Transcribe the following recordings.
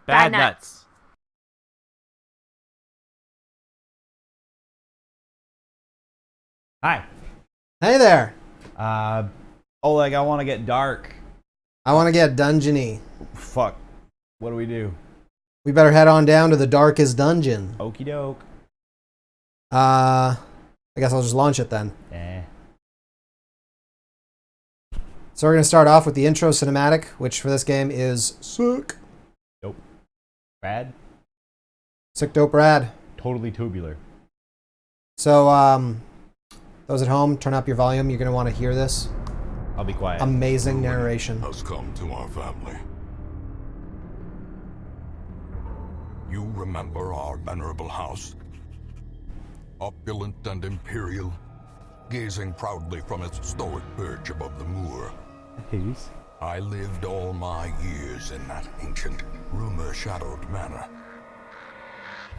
Badnuts. Hi. Hey there. Oleg, I want to get dark. I want to get dungeony. Fuck. What do we do? We better head on down to the darkest dungeon. Okie doke. I guess I'll just launch it then. So we're going to start off with the intro cinematic, which for this game is sick. Dope. Rad. Sick, dope, rad. Totally tubular. So, those at home, turn up your volume. You're going to want to hear this. I'll be quiet. Amazing narration. Has come to our family. You remember our venerable house? Opulent and imperial, gazing proudly from its stoic perch above the moor. Peace. I lived all my years in that ancient, rumor-shadowed manor,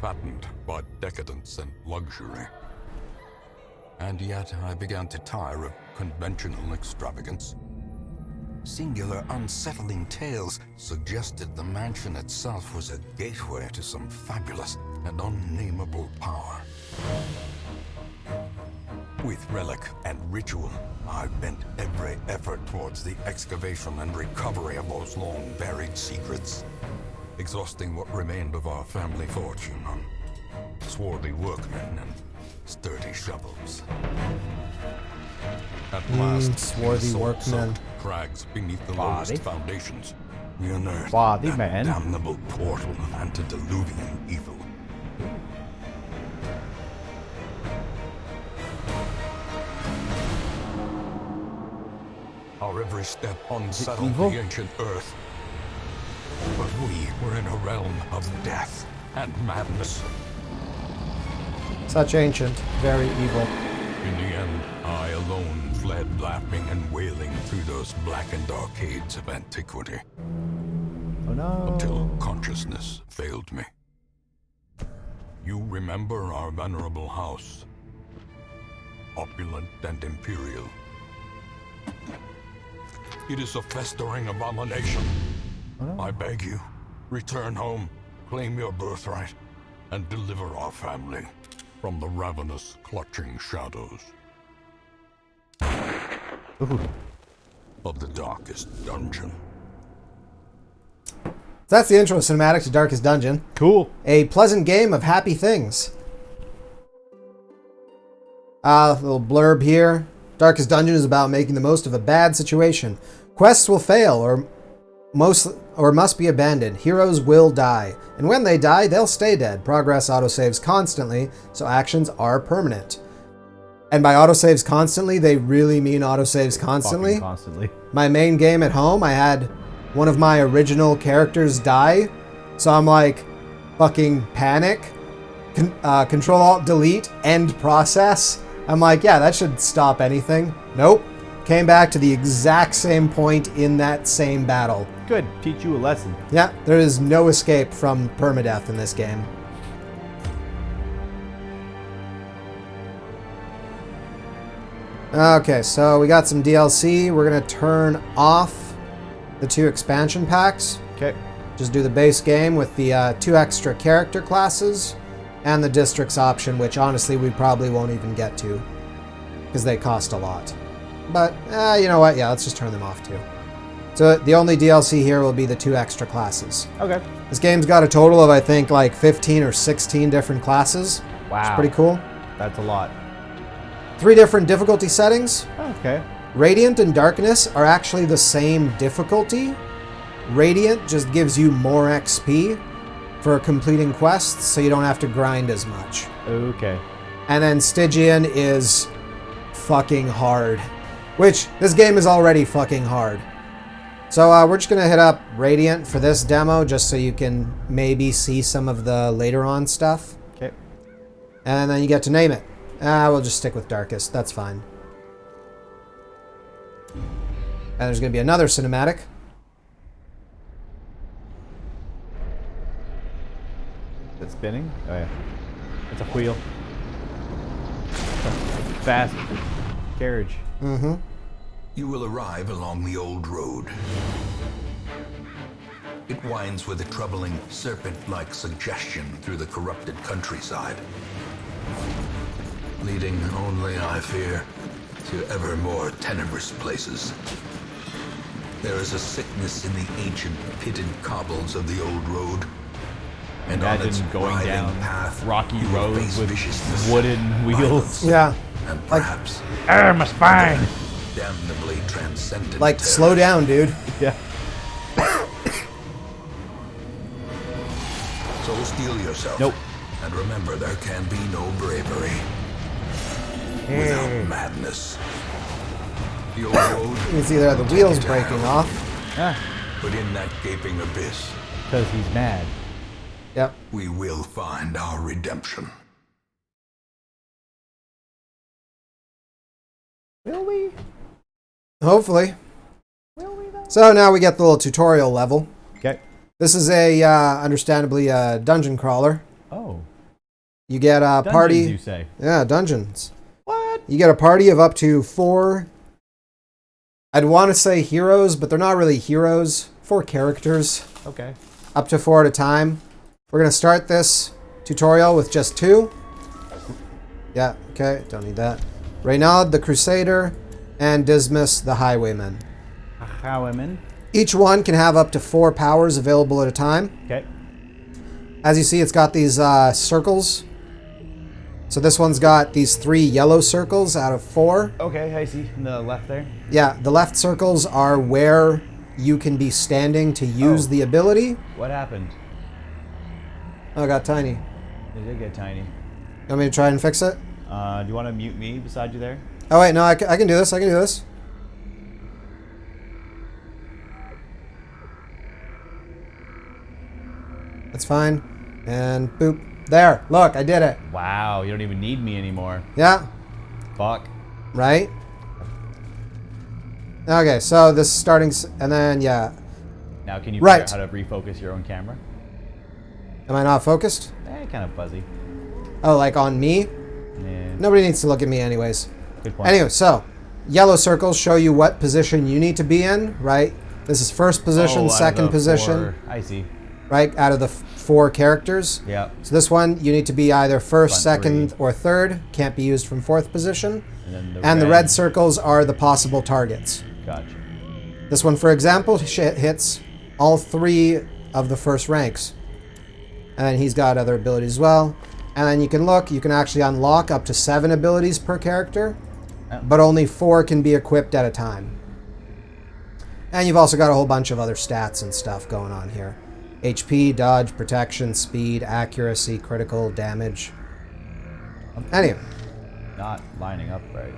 fattened by decadence and luxury. And yet I began to tire of conventional extravagance. Singular, unsettling tales suggested the mansion itself was a gateway to some fabulous and unnameable power. With relic and ritual, I bent every effort towards the excavation and recovery of those long-buried secrets, exhausting what remained of our family fortune on swarthy workmen and sturdy shovels. At last, swarthy workmen. Crags beneath the lowest foundations, we unearthed Body that man. damnable portal of antediluvian evil. Our every step unsettled the ancient earth. But we were in a realm of death and madness. Such ancient, very evil. In the end, I alone fled laughing and wailing through those blackened arcades of antiquity. Oh no. Until consciousness failed me. You remember our venerable house, opulent and imperial. It is a festering abomination. Oh no. I beg you, return home, claim your birthright, and deliver our family from the ravenous, clutching shadows of the darkest dungeon. That's the intro cinematic to Darkest Dungeon. Cool. A pleasant game of happy things. Little blurb here. Darkest Dungeon is about making the most of a bad situation. Quests will fail or must be abandoned. Heroes will die. And when they die, they'll stay dead. Progress autosaves constantly, so actions are permanent. And by autosaves constantly, they really mean autosaves constantly. Fucking constantly. My main game at home, I had one of my original characters die. So I'm like, fucking panic. Control-Alt-Delete, end process. I'm like, yeah, that should stop anything. Nope. Came back to the exact same point in that same battle. Good. Teach you a lesson. Yeah, there is no escape from permadeath in this game. Okay, so we got some DLC. We're going to turn off the 2 expansion packs. Okay. Just do the base game with the 2 extra character classes and the districts option, which honestly we probably won't even get to because they cost a lot. But, you know what? Yeah, let's just turn them off too. So the only DLC here will be the 2 extra classes. Okay. This game's got a total of, I think, like 15 or 16 different classes. Wow. It's pretty cool. That's a lot. 3 different difficulty settings. Okay. Radiant and Darkness are actually the same difficulty. Radiant just gives you more XP for completing quests, so you don't have to grind as much. Okay. And then Stygian is fucking hard. Which, this game is already fucking hard. So we're just going to hit up Radiant for this demo, just so you can maybe see some of the later on stuff. Okay. And then you get to name it. We'll just stick with Darkest, that's fine. And there's going to be another cinematic. Is it spinning? Oh yeah. It's a wheel. Fast carriage. You will arrive along the old road. It winds with a troubling serpent-like suggestion through the corrupted countryside, leading only, I fear, to ever more tenebrous places. There is a sickness in the ancient pitted cobbles of the old road. And on its Imagine going writhing down path, rocky you will roads face with viciousness, wooden wheels. violence, Yeah. and perhaps My spine. damnably transcendent Like, terror. slow down, dude. Yeah. So steel yourself. Nope. And remember, there can be no bravery without madness. The old road, You can see there the wheels breaking off. Ah, but in that gaping abyss, because he's mad. Yep. we will find our redemption. Will we? Hopefully. Will we though? So now we get the little tutorial level. Okay. This is a, understandably, a dungeon crawler. Oh. You get a Dungeons, party. you say? Yeah, dungeons. What? You get a party of up to 4. I'd want to say heroes, but they're not really heroes. 4 characters. Okay. Up to 4 at a time. We're going to start this tutorial with just 2. Yeah, okay, don't need that. Reynald, the Crusader, and Dismas, the Highwayman. Highwayman. Each one can have up to 4 powers available at a time. Okay. As you see, it's got these circles. So this one's got these 3 yellow circles out of 4. Okay, I see. In the left there. Yeah, the left circles are where you can be standing to use the ability. What happened? Oh, it got tiny. It did get tiny. You want me to try and fix it? Do you want to mute me beside you there? Oh, wait, no, I can do this. I can do this. That's fine. And boop. There. Look, I did it. Wow, you don't even need me anymore. Yeah. Fuck. Right? Okay, so this is starting... And then, yeah. Now can you Right. figure out how to refocus your own camera? Am I not focused? Kind of fuzzy. Oh, like on me? Yeah. Nobody needs to look at me anyways. Good point. Anyway, so yellow circles show you what position you need to be in, right? This is first position, Oh, out of second the position, 4. I see. right? Out of the 4 characters. Yeah. So this one, you need to be either first, Front second, 3. or third. Can't be used from 4th position. And then And the red circles are the possible targets. Gotcha. This one, for example, hits all 3 of the first ranks. And then he's got other abilities as well. And then you can look, you can actually unlock up to 7 abilities per character, Oh. but only 4 can be equipped at a time. And you've also got a whole bunch of other stats and stuff going on here. HP, dodge, protection, speed, accuracy, critical, damage. Anyway, Not lining up right.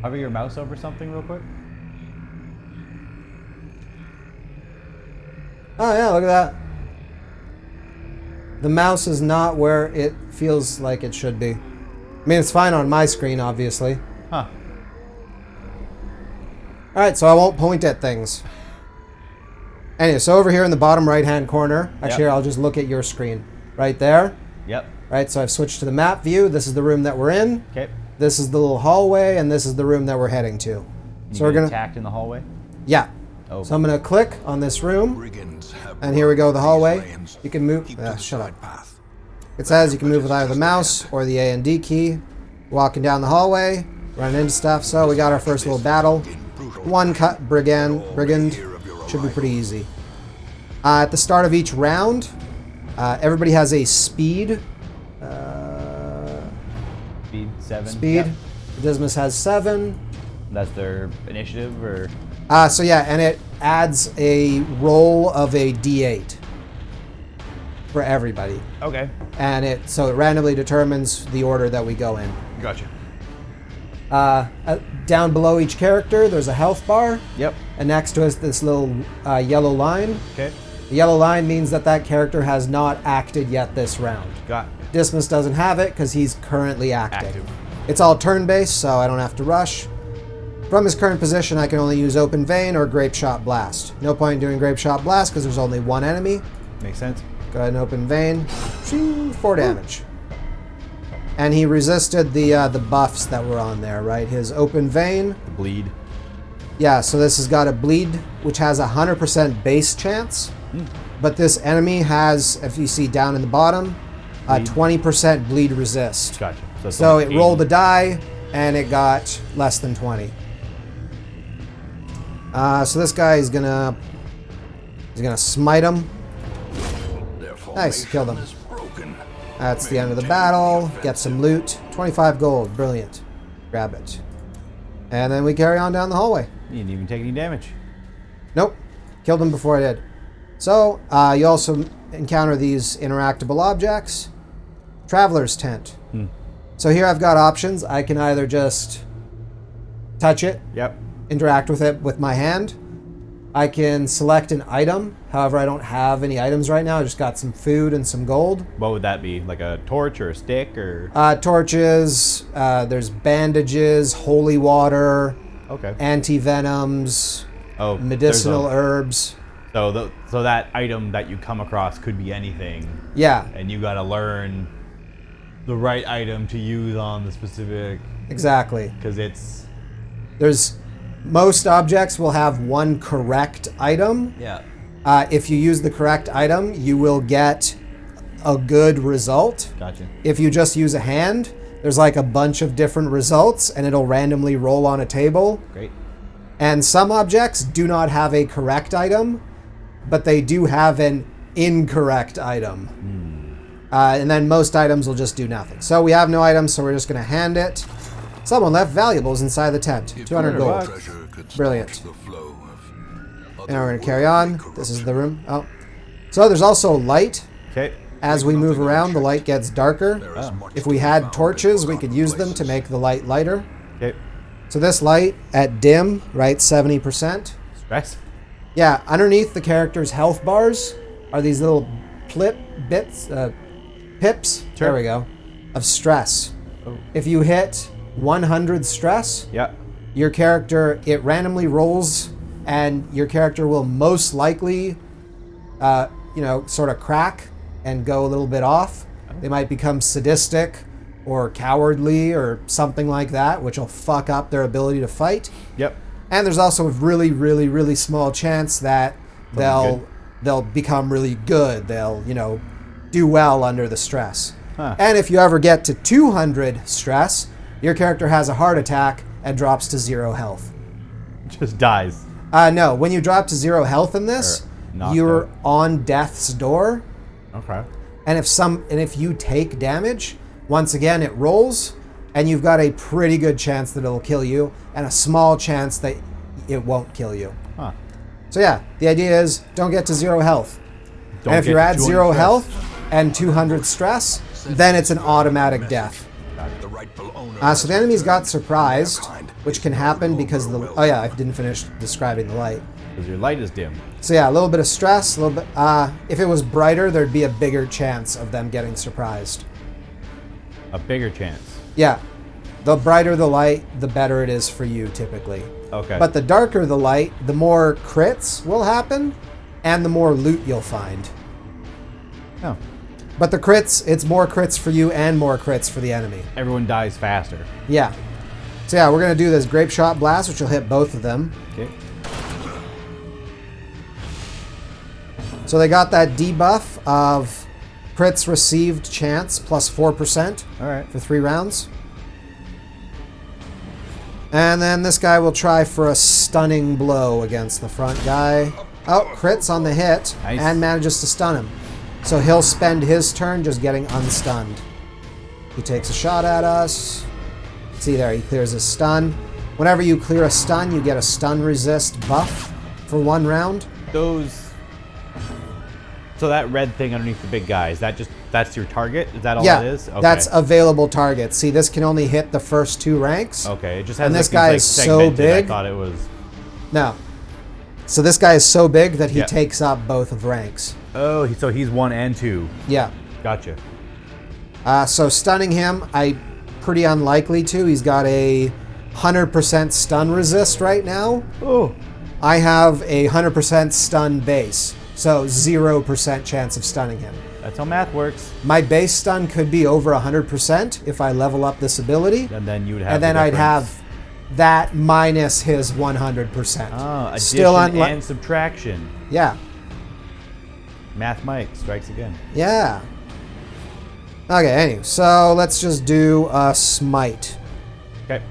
Hover your mouse over something real quick. oh yeah, look at that. The mouse is not where it feels like it should be. I mean, it's fine on my screen, obviously. Huh. Alright, so I won't point at things. Anyway, so over here in the bottom right-hand corner, actually, Yep. here, I'll just look at your screen. Right there. Yep. Right, so I've switched to the map view. This is the room that we're in. Okay. This is the little hallway, and this is the room that we're heading to. So we're gonna... attacked in the hallway. Yeah. Oh. So I'm gonna click on this room, Brigands have and here we go, the brought hallway. these lanes. You can move... Keep to the shut up. side path. It says you can move with either the mouse or the A and D key. Walking down the hallway, running into stuff. So we got our first little battle. In brutal 1 cut brigand. hear of your Should be arrival. pretty easy. At the start of each round, everybody has a speed. Speed 7. Speed. Yep. Dismas has 7. That's their initiative, or So yeah, and it adds a roll of a D8 for everybody, okay. and it randomly determines the order that we go in. Gotcha. Down below each character, there's a health bar, Yep. and next to us this little yellow line. Okay. The yellow line means that that character has not acted yet this round. Got Dismas doesn't have it because he's currently acting. active. It's all turn-based, so I don't have to rush. From his current position, I can only use Open Vein or Grape Shot Blast. No point in doing Grape Shot Blast because there's only 1 enemy. Makes sense. Go ahead and Open Vein. Shoo, 4 damage. And he resisted the buffs that were on there, right? His Open Vein, The bleed. Yeah, so this has got a bleed, which has a 100% base chance. But this enemy has, if you see down in the bottom, a 20% bleed resist. Gotcha. it's So only it 80. rolled a die, and it got less than 20. So this guy is gonna smite him. Nice, killed him. That's the end of the battle. Get some loot. 25 gold. Brilliant. Grab it. And then we carry on down the hallway. You didn't even take any damage. Nope. Killed him before I did. So, you also encounter these interactable objects. Traveler's tent. So here I've got options. I can either just touch it, Yep. interact with it with my hand. I can select an item. However, I don't have any items right now. I just got some food and some gold. What would that be? Like a torch or a stick or? Torches, there's bandages, holy water, Okay. anti-venoms, Oh, medicinal there's herbs. so that item that you come across could be anything, Yeah, and you got to learn the right item to use on the specific, exactly. because it's Most objects will have one correct item. yeah. If you use the correct item, you will get a good result. Gotcha. If you just use a hand, there's like a bunch of different results, and it'll randomly roll on a table. Great. And some objects do not have a correct item, but they do have an incorrect item. And then most items will just do nothing. So we have no items, so we're just going to hand it. Someone left valuables inside the tent. 200 gold. Brilliant. And we're going to carry on. This is the room. Oh. So there's also light. Okay. As we move around, the light gets darker. If we had torches, we could use them to make the light lighter. Okay. So this light at dim, right, 70%. Stress. Yeah, underneath the character's health bars are these little pips, Sure. there we go, of stress. Oh. If you hit 100 stress, Yeah. your character, it randomly rolls, and your character will most likely, sort of crack and go a little bit off. They might become sadistic or cowardly or something like that, which will fuck up their ability to fight. Yep. And there's also a really, really, really small chance that Something they'll become really good. They'll, do well under the stress. Huh. And if you ever get to 200 stress, your character has a heart attack and drops to 0 health. Just dies. No, when you drop to 0 health in this, knocked you're out. on death's door. Okay. And if you take damage, once again it rolls, and you've got a pretty good chance that it'll kill you, and a small chance that it won't kill you. Huh. So yeah, the idea is don't get to 0 health. Don't And if get you're to at 200 0 stress. health and 200 stress, then it's an automatic death. So the enemies got surprised, which can happen because of the... Oh yeah, I didn't finish describing the light. Because your light is dim. So yeah, a little bit of stress, a little bit... if it was brighter, there'd be a bigger chance of them getting surprised. A bigger chance. Yeah. The brighter the light, the better it is for you, typically. Okay. But the darker the light, the more crits will happen, and the more loot you'll find. Oh. But the crits, it's more crits for you and more crits for the enemy. Everyone dies faster. Yeah. So yeah, we're going to do this Grape Shot Blast, which will hit both of them. Okay. So they got that debuff of crits received chance plus 4% All right. for 3 rounds. And then this guy will try for a stunning blow against the front guy. Oh, crits on the hit Nice. and manages to stun him. So he'll spend his turn just getting unstunned. He takes a shot at us. See there, he clears his stun. Whenever you clear a stun, you get a stun resist buff for 1 round. So that red thing underneath the big guy, that's your target? Is that all Yeah, that is? Okay. that's available targets. See, this can only hit the first 2 ranks. Okay, it just has And like this these, guy like, is so segmented. big. I thought it was... No. So this guy is so big that he Yeah. takes up both of ranks. Oh, so he's 1 and 2. Yeah. Gotcha. So stunning him, pretty unlikely to. He's got a 100% stun resist right now. Oh. I have a 100% stun base, so 0% chance of stunning him. That's how math works. My base stun could be over 100% if I level up this ability. And then you would have And then the I'd difference. have that minus his 100%. Oh, addition Still and subtraction. Yeah. Math Mike strikes again. Yeah. Okay, anyway, so let's just do a smite. Okay.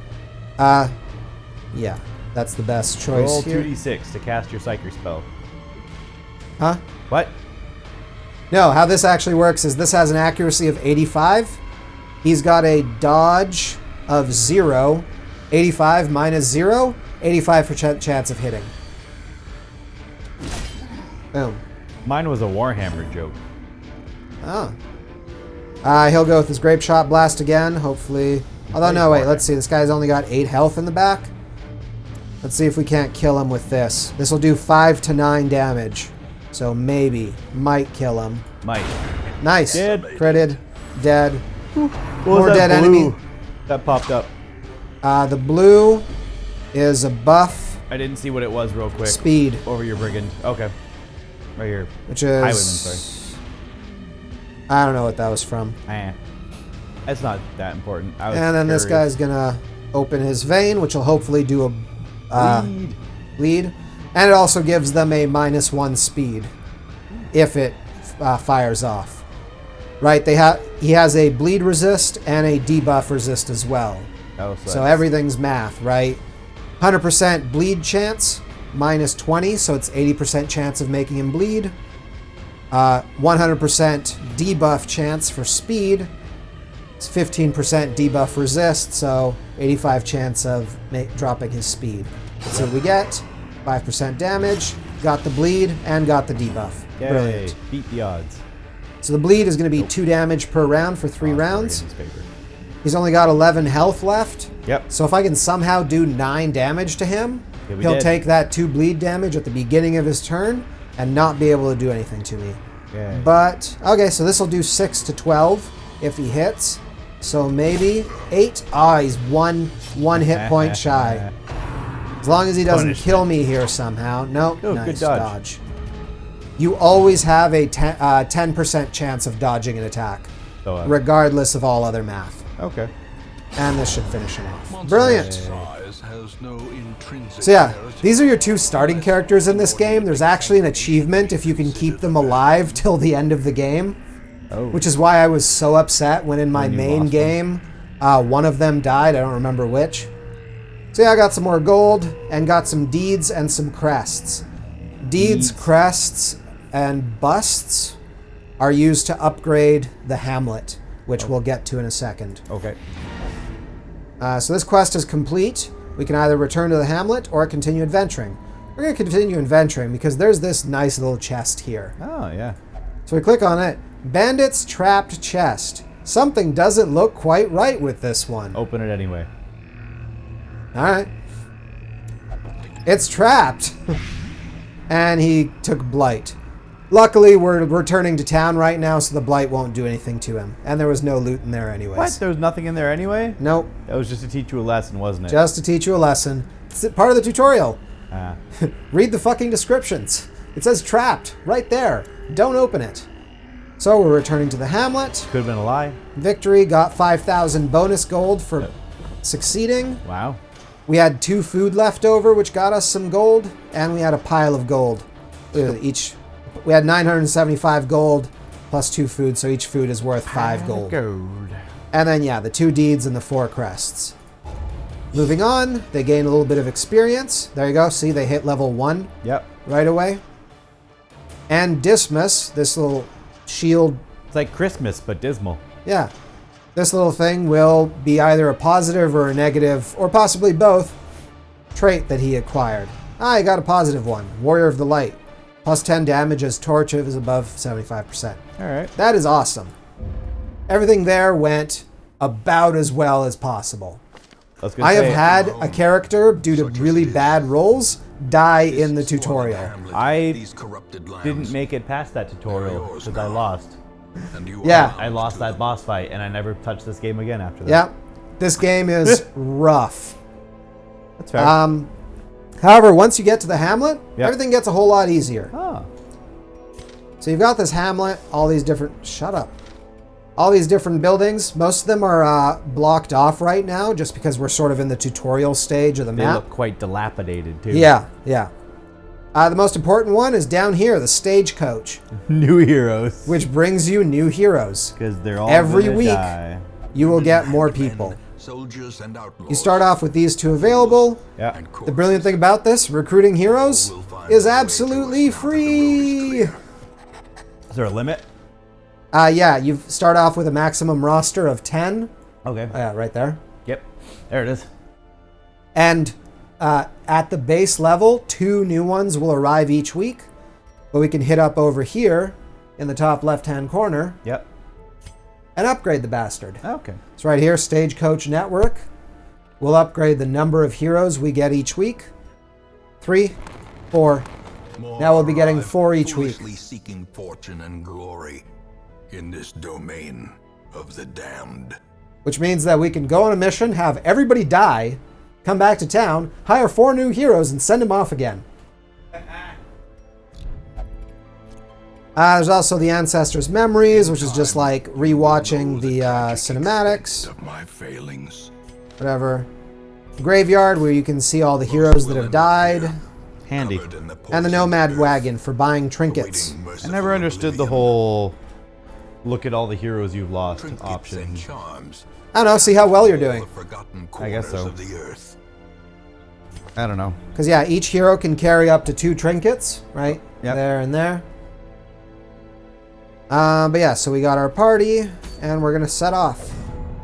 Yeah, that's the best choice Roll here. 2d6 to cast your Psyker spell. Huh? What? No, how this actually works is this has an accuracy of 85. He's got a dodge of 0. 85 minus 0. 85% chance of hitting. Boom. Mine was a Warhammer joke. Oh. He'll go with his Grape Shot Blast again, hopefully. Although, no, wait, let's see. This guy's only got 8 health in the back. Let's see if we can't kill him with this. This will do 5 to 9 damage. So maybe. Might kill him. Mike. Nice. Dead. Critted. Dead. What More was that dead blue enemy. that popped up? The blue is a buff I didn't see what it was real quick. speed, Over your brigand. Okay. Right here. which is... Highwayman, sorry. I don't know what that was from. That's not that important. I was And then this curious. guy's gonna open his vein, which will hopefully do a bleed. And it also gives them a -1 speed if it fires off. Right? He has a bleed resist and a debuff resist as well. Oh, So everything's math, right? 100% bleed chance, -20, so it's 80% chance of making him bleed. 100% debuff chance for speed. It's 15% debuff resist, so 85 chance of dropping his speed. That's what we get. 5% damage, got the bleed, and got the debuff. Yay. Brilliant. Beat the odds. So the bleed is going to be 2 damage per round for 3 rounds. In his favor. He's only got 11 health left. Yep. So if I can somehow do 9 damage to him, He'll be he'll dead. take that 2 bleed damage at the beginning of his turn and not be able to do anything to me. Yay. But, okay, so this will do 6 to 12 if he hits. So maybe 8. Ah, he's one hit point shy. As long as he doesn't Punishment. kill me here somehow. Nope, Oh, nice good dodge. You always have a 10% chance of dodging an attack, So, regardless of all other math. okay. And this should finish him off. Monster Brilliant. size has no intrinsic So yeah, merit. these are your 2 starting characters in this game. There's actually an achievement if you can keep them alive till the end of the game, Oh. which is why I was so upset when in my When you main lost game, one of them died. I don't remember which. So yeah, I got some more gold and got some deeds and some crests. Deeds, crests, and busts are used to upgrade the hamlet, which we'll get to in a second. Okay. So this quest is complete. We can either return to the hamlet or continue adventuring. We're going to continue adventuring because there's this nice little chest here. Oh, yeah. So we click on it. Bandit's trapped chest. Something doesn't look quite right with this one. Open it anyway. All right. It's trapped. And he took blight. Luckily, we're returning to town right now, so the blight won't do anything to him. And there was no loot in there anyways. What? There was nothing in there anyway? Nope. That was just to teach you a lesson, wasn't it? Just to teach you a lesson. It's part of the tutorial. Ah. Read the fucking descriptions. It says trapped right there. Don't open it. So we're returning to the hamlet. Could have been a lie. Victory, got 5,000 bonus gold for succeeding. Wow. We had 2 food left over, which got us some gold, and we had a pile of gold. We had 975 gold plus 2 food, so each food is worth 5 gold. Gold. And then, yeah, the 2 deeds and the 4 crests. Moving on, they gain a little bit of experience. There you go. See, they hit level 1 Yep. right away. And Dismas, this little shield, It's like Christmas, but dismal. yeah. This little thing will be either a positive or a negative, or possibly both, trait that he acquired. I got a positive one. Warrior of the Light. Plus 10 damage as torch is above 75%. All right. That is awesome. Everything there went about as well as possible. I was gonna I have say, had a character, due to really bad rolls, die in the tutorial. I didn't make it past that tutorial because I lost. Yeah. I lost that boss fight, and I never touched this game again after that. Yeah. This game is rough. That's fair. However, once you get to the hamlet, Yep. everything gets a whole lot easier. Oh. So you've got this hamlet, all these different... Shut up. all these different buildings. Most of them are blocked off right now just because we're sort of in the tutorial stage of the They map. look quite dilapidated, too. Yeah, yeah. The most important one is down here, the stagecoach, New heroes. which brings you new heroes. Because they're all Every gonna week. die. You will get more people. Soldiers and outlaws. You start off with these two available. Yeah. The brilliant thing about this, recruiting heroes, is absolutely free. Is there a limit? Yeah, you start off with a maximum roster of 10. Okay. Yeah, right there. Yep. There it is. And at the base level, 2 new ones will arrive each week. But we can hit up over here in the top left-hand corner Yep. and upgrade the bastard. Okay. It's right here, Stagecoach Network. We'll upgrade the number of heroes we get each week. 3, 4. Now we'll be getting 4 each week. Foolishly seeking fortune and glory in this domain of the damned. Which means that we can go on a mission, have everybody die, come back to town, hire 4 new heroes, and send them off again. There's also the Ancestors' Memories, which is just like rewatching the cinematics. Of my failings. Whatever. Graveyard, where you can see all the heroes that have died. Handy. And the Nomad Wagon for buying trinkets. I never understood the whole look at all the heroes you've lost option. I don't know, see how well you're doing. I guess so. I don't know. Because, yeah, each hero can carry up to 2 trinkets, right? Yep. There and there. But yeah, so we got our party, and we're going to set off.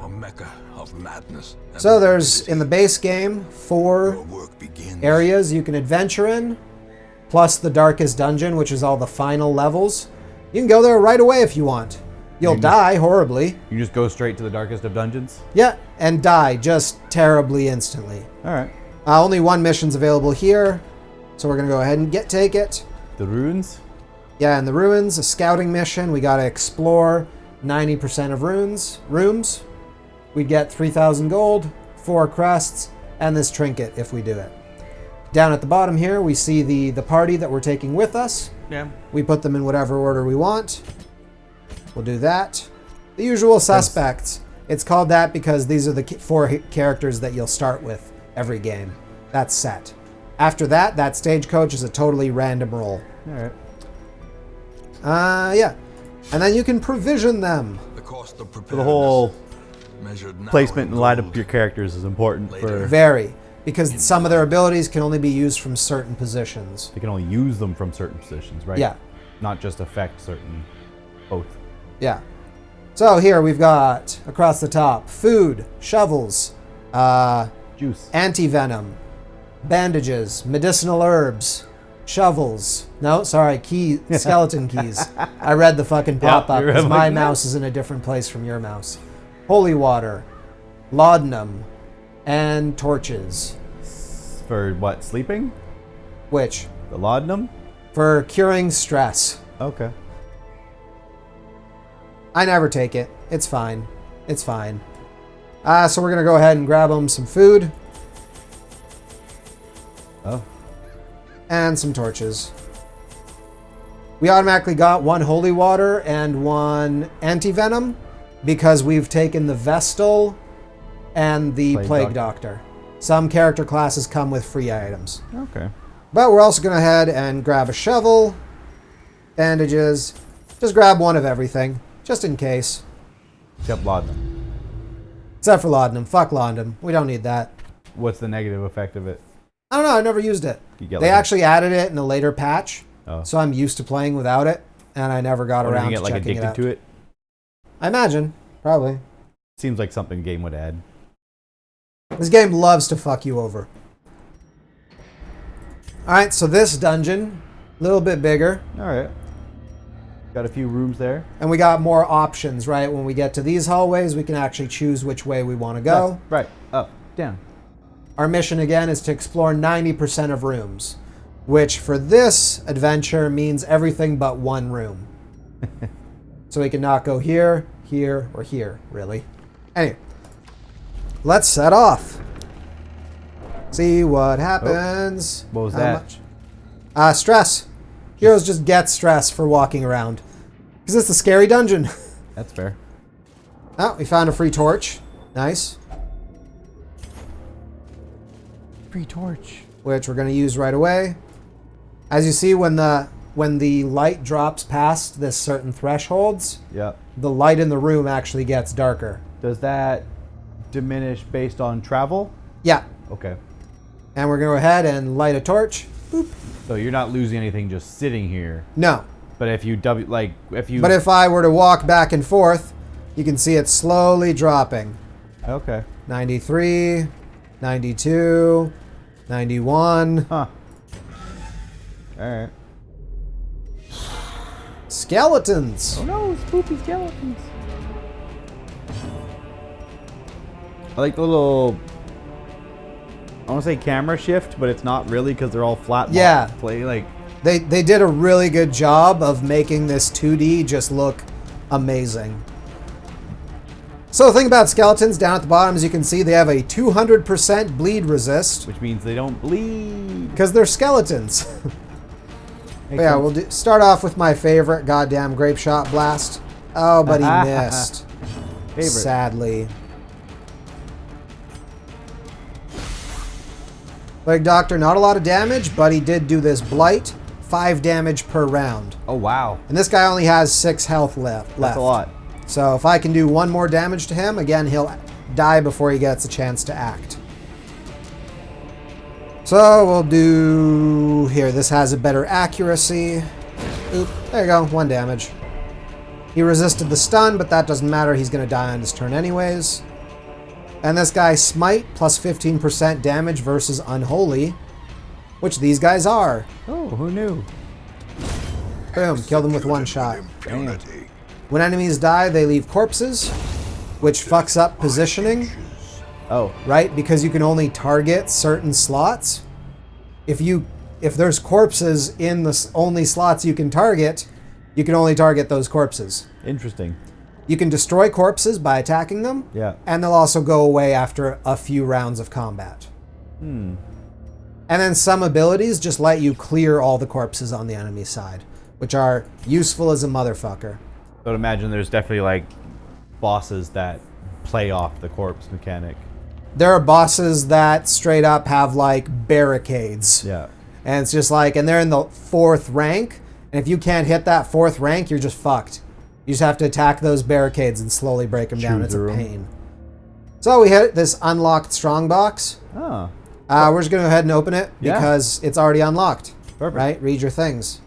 A mecca of madness. So there's, in the base game, 4 Work begins. areas you can adventure in, plus the Darkest Dungeon, which is all the final levels. You can go there right away if you want. You'll die horribly. You just go straight to the darkest of dungeons? Yeah, and die just terribly instantly. Alright. Only 1 mission's available here, so we're going to go ahead and take it. The runes? Yeah, in the ruins, a scouting mission. We got to explore 90% of rooms. We'd get 3,000 gold, 4 crests, and this trinket if we do it. Down at the bottom here, we see the party that we're taking with us. Yeah. We put them in whatever order we want. We'll do that. The usual suspects. It's called that because these are the 4 characters that you'll start with every game. That's set. After that, that stagecoach is a totally random roll. Alright. Yeah. And then you can provision them. The cost of So the whole measured now placement in and light up gold. your characters is important for... Very. Because some of their abilities can only be used from certain positions. They can only use them from certain positions, right? Yeah. Not just affect certain... Both. Yeah. So here we've got, across the top, food, shovels, Juice. anti-venom, bandages, medicinal herbs, shovels. No, sorry, skeleton keys. I read the fucking pop-up you're because right, my like that. mouse is in a different place from your mouse. Holy water, laudanum, and torches. For what? Sleeping? Which? The laudanum? For curing stress. Okay. I never take it. It's fine. It's fine. So we're going to go ahead and grab them some food Oh. and some torches. We automatically got 1 holy water and 1 anti-venom because we've taken the Vestal and the Plague Doctor. Some character classes come with free items. Okay. But we're also going to head and grab a shovel, bandages, just grab 1 of everything, just in case. Except laudanum. Except for laudanum. Fuck laudanum. We don't need that. What's the negative effect of it? I don't know. I never used it. You get They like actually added it in a later patch, Oh. so I'm used to playing without it, and I never got Or do around you to get like checking it addicted out. to it? I imagine. Probably. Seems like something the game would add. This game loves to fuck you over. Alright, so this dungeon, a little bit bigger, Alright. Got a few rooms there. and we got more options, right? When we get to these hallways, we can actually choose which way we want to go. Left, right, up, down. Our mission, again, is to explore 90% of rooms, which for this adventure means everything but 1 room. So we can not go here, here, or here, really. Anyway, let's set off. See what happens. What was How that? much? Stress. Heroes just get stress for walking around. Because it's a scary dungeon. That's fair. Oh, we found a free torch. Nice. Free torch. Which we're going to use right away. As you see, when the light drops past this certain thresholds, Yep. the light in the room actually gets darker. Does that diminish based on travel? Yeah. Okay. And we're going to go ahead and light a torch. Boop. So you're not losing anything just sitting here. No. But if you But if I were to walk back and forth, you can see it slowly dropping. Okay. 93, 92, 91. Huh. Alright. Skeletons. Oh no, spooky skeletons. I like the little, I want to say camera shift, but it's not really because they're all flat. Yeah. Play like. They did a really good job of making this 2D just look amazing. So the thing about skeletons down at the bottom, as you can see, they have a 200% bleed resist Which means they don't bleed. because they're skeletons. Makes Yeah, sense. we'll start off with my favorite goddamn grape shot blast. Oh, but he missed. Favorite. Sadly. Like Doctor, not a lot of damage, but he did do this blight. 5 damage per round. Oh wow, And this guy only has 6 health left. that's a lot. So if I can do 1 more damage to him, again, he'll die before he gets a chance to act. So we'll do here. This has a better accuracy. Oop, there you go, 1 damage. He resisted the stun, but that doesn't matter. He's going to die on his turn anyways. And this guy, Smite, plus 15% damage versus Unholy, which these guys are. Oh, who knew? Boom, killed them with 1 shot. Impunity. When enemies die, they leave corpses, which fucks up positioning, Oh, right? Because you can only target certain slots. If there's corpses in the only slots you can only target those corpses. interesting. You can destroy corpses by attacking them, Yeah. and they'll also go away after a few rounds of combat. And then some abilities just let you clear all the corpses on the enemy side, which are useful as a motherfucker. So I'd imagine there's definitely like bosses that play off the corpse mechanic. There are bosses that straight up have like barricades. Yeah. And it's just like, and they're in the 4th rank. And if you can't hit that 4th rank, you're just fucked. You just have to attack those barricades and slowly break them down. Chew It's a through 'em. pain. So we hit this unlocked strongbox. Oh, We're just going to go ahead and open it Yeah. because it's already unlocked. Perfect. Right? Read your things.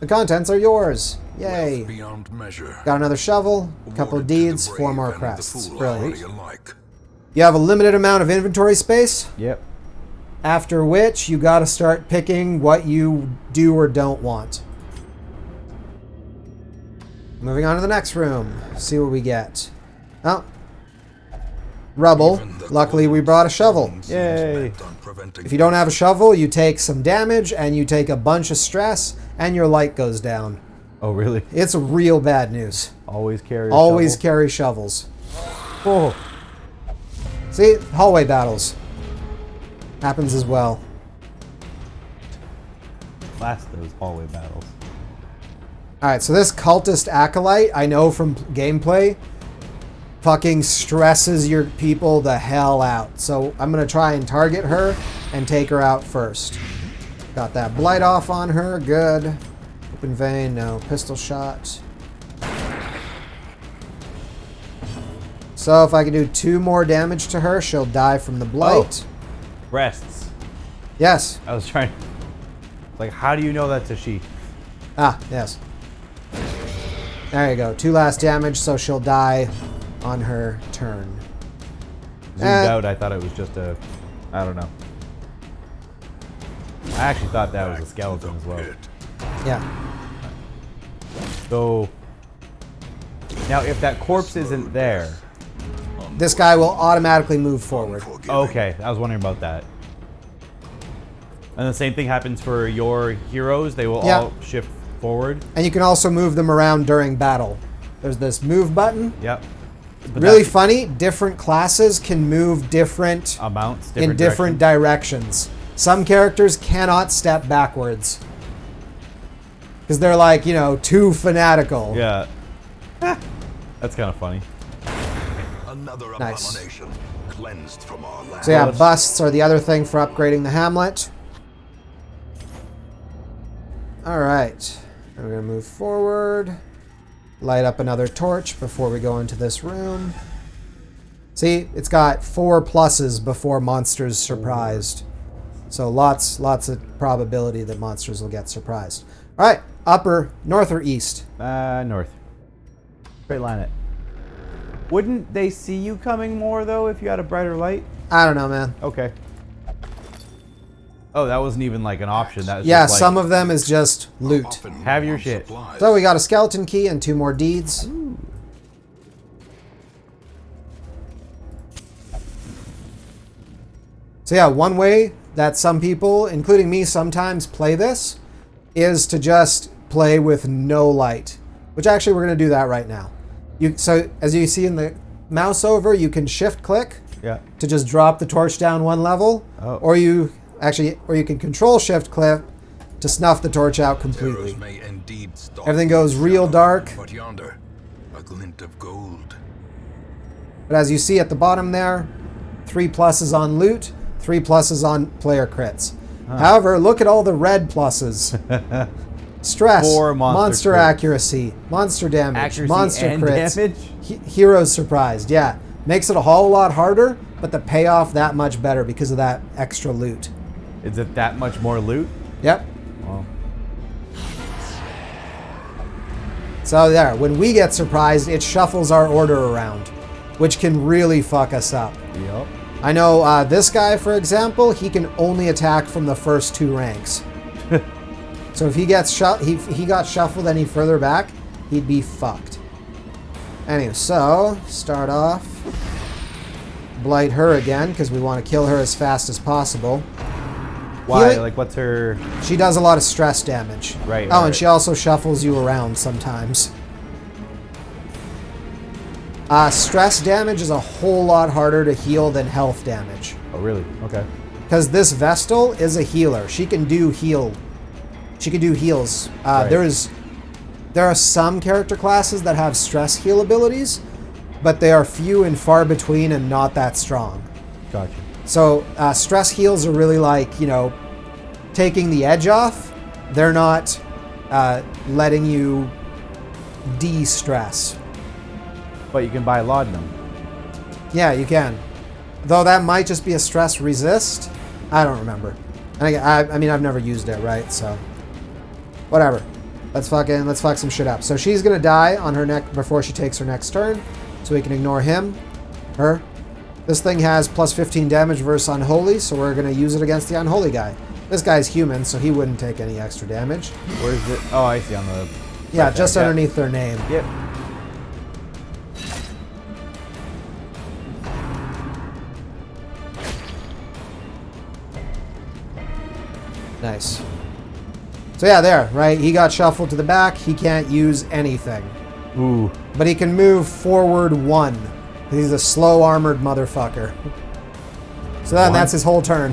The contents are yours. Wealth Yay. beyond measure. Got another shovel, a couple of Awarded to the deeds, 4 brave more and the crests. foolhardy Brilliant. alike. You have a limited amount of inventory space, yep. after which you got to start picking what you do or don't want. Moving on to the next room. See what we get. Oh. Rubble. Even the Luckily, we brought a shovel. seems Yay. bent on preventing If you don't have a shovel, you take some damage and you take a bunch of stress and your light goes down. Oh, really? It's real bad news. Always carry. A Always shovel? carry shovels. Oh, See? Hallway battles. Happens as well. last those hallway battles. Alright, so this cultist acolyte, I know from gameplay, fucking stresses your people the hell out. So I'm going to try and target her and take her out first. Got that blight off on her. Good. Open vein. No. Pistol shot. So if I can do 2 more damage to her, she'll die from the blight. Breasts. Yes. I was trying. Like, how do you know that's a she? Ah, yes. There you go. 2 last damage, so she'll die on her turn. Zoomed out, I thought it was just a. I don't know. I actually thought that was a skeleton as well. Pit. Yeah. So. Now, if that corpse isn't there. This guy will automatically move forward. Unforgiving. Okay, I was wondering about that. And the same thing happens for your heroes. They will Yeah. all shift forward. And you can also move them around during battle. There's this move button. Yep. But Really that's funny, different classes can move different amounts in different directions. Some characters cannot step backwards. Because they're like, you know, too fanatical. Yeah. That's kind of funny. Another Nice. abomination cleansed from our land. So yeah, Well, busts are the other thing for upgrading the hamlet. All right, we're gonna move forward. Light up another torch before we go into this room. See, it's got 4 pluses before monsters surprised. So lots of probability that monsters will get surprised. All right, upper, north or east? North. Straight line it. Wouldn't they see you coming more, though, if you had a brighter light? I don't know, man. Okay. Oh, that wasn't even like an option. That was Yeah, just like, some of them is just loot. Often Have your on shit. supplies. So we got a skeleton key and 2 more deeds. So yeah, one way that some people, including me, sometimes play this is to just play with no light, which actually we're going to do that right now. So as you see in the mouse over, you can shift click Yeah. to just drop the torch down 1 level, Oh. or you can control shift click to snuff the torch out completely. Arrows may indeed stalk Everything goes real dark. But yonder, a glint of gold. But as you see at the bottom there, 3 pluses on loot, 3 pluses on player crits. However, look at all the red pluses. Stress, 4 monster crits. accuracy, monster damage, Accuracy monster and crits, damage? heroes surprised. Yeah, makes it a whole lot harder, but the payoff that much better because of that extra loot. Is it that much more loot? Yep. Well, So there, when we get surprised, it shuffles our order around, which can really fuck us up. yep. I know this guy, for example, he can only attack from the first 2 ranks. So if he gets he got shuffled any further back, he'd be fucked. Anyway, so start off, blight her again because we want to kill her as fast as possible. Why? Healing- Like, what's her... She does a lot of stress damage. Right, Oh, and right. she also shuffles you around sometimes. Stress damage is a whole lot harder to heal than health damage. Oh, really? Okay. Because this Vestal is a healer. She can do heals. Right. There are some character classes that have stress heal abilities, but they are few and far between and not that strong. Gotcha. So stress heals are really like, taking the edge off. They're not letting you de-stress. But you can buy laudanum. Yeah, you can. Though that might just be a stress resist. I don't remember. And I mean, I've never used it, right? So, whatever. Let's fuck some shit up. So she's gonna die on her neck before she takes her next turn. So we can ignore him. Her. This thing has plus 15 damage versus Unholy, so we're gonna use it against the Unholy guy. This guy's human, so he wouldn't take any extra damage. Where is it? Oh, I see on the... Yeah, right just there. underneath their name. Yep. Nice. So yeah, there, right? He got shuffled to the back. He can't use anything. Ooh. But he can move forward 1. He's a slow armored motherfucker. So then 1? that's his whole turn.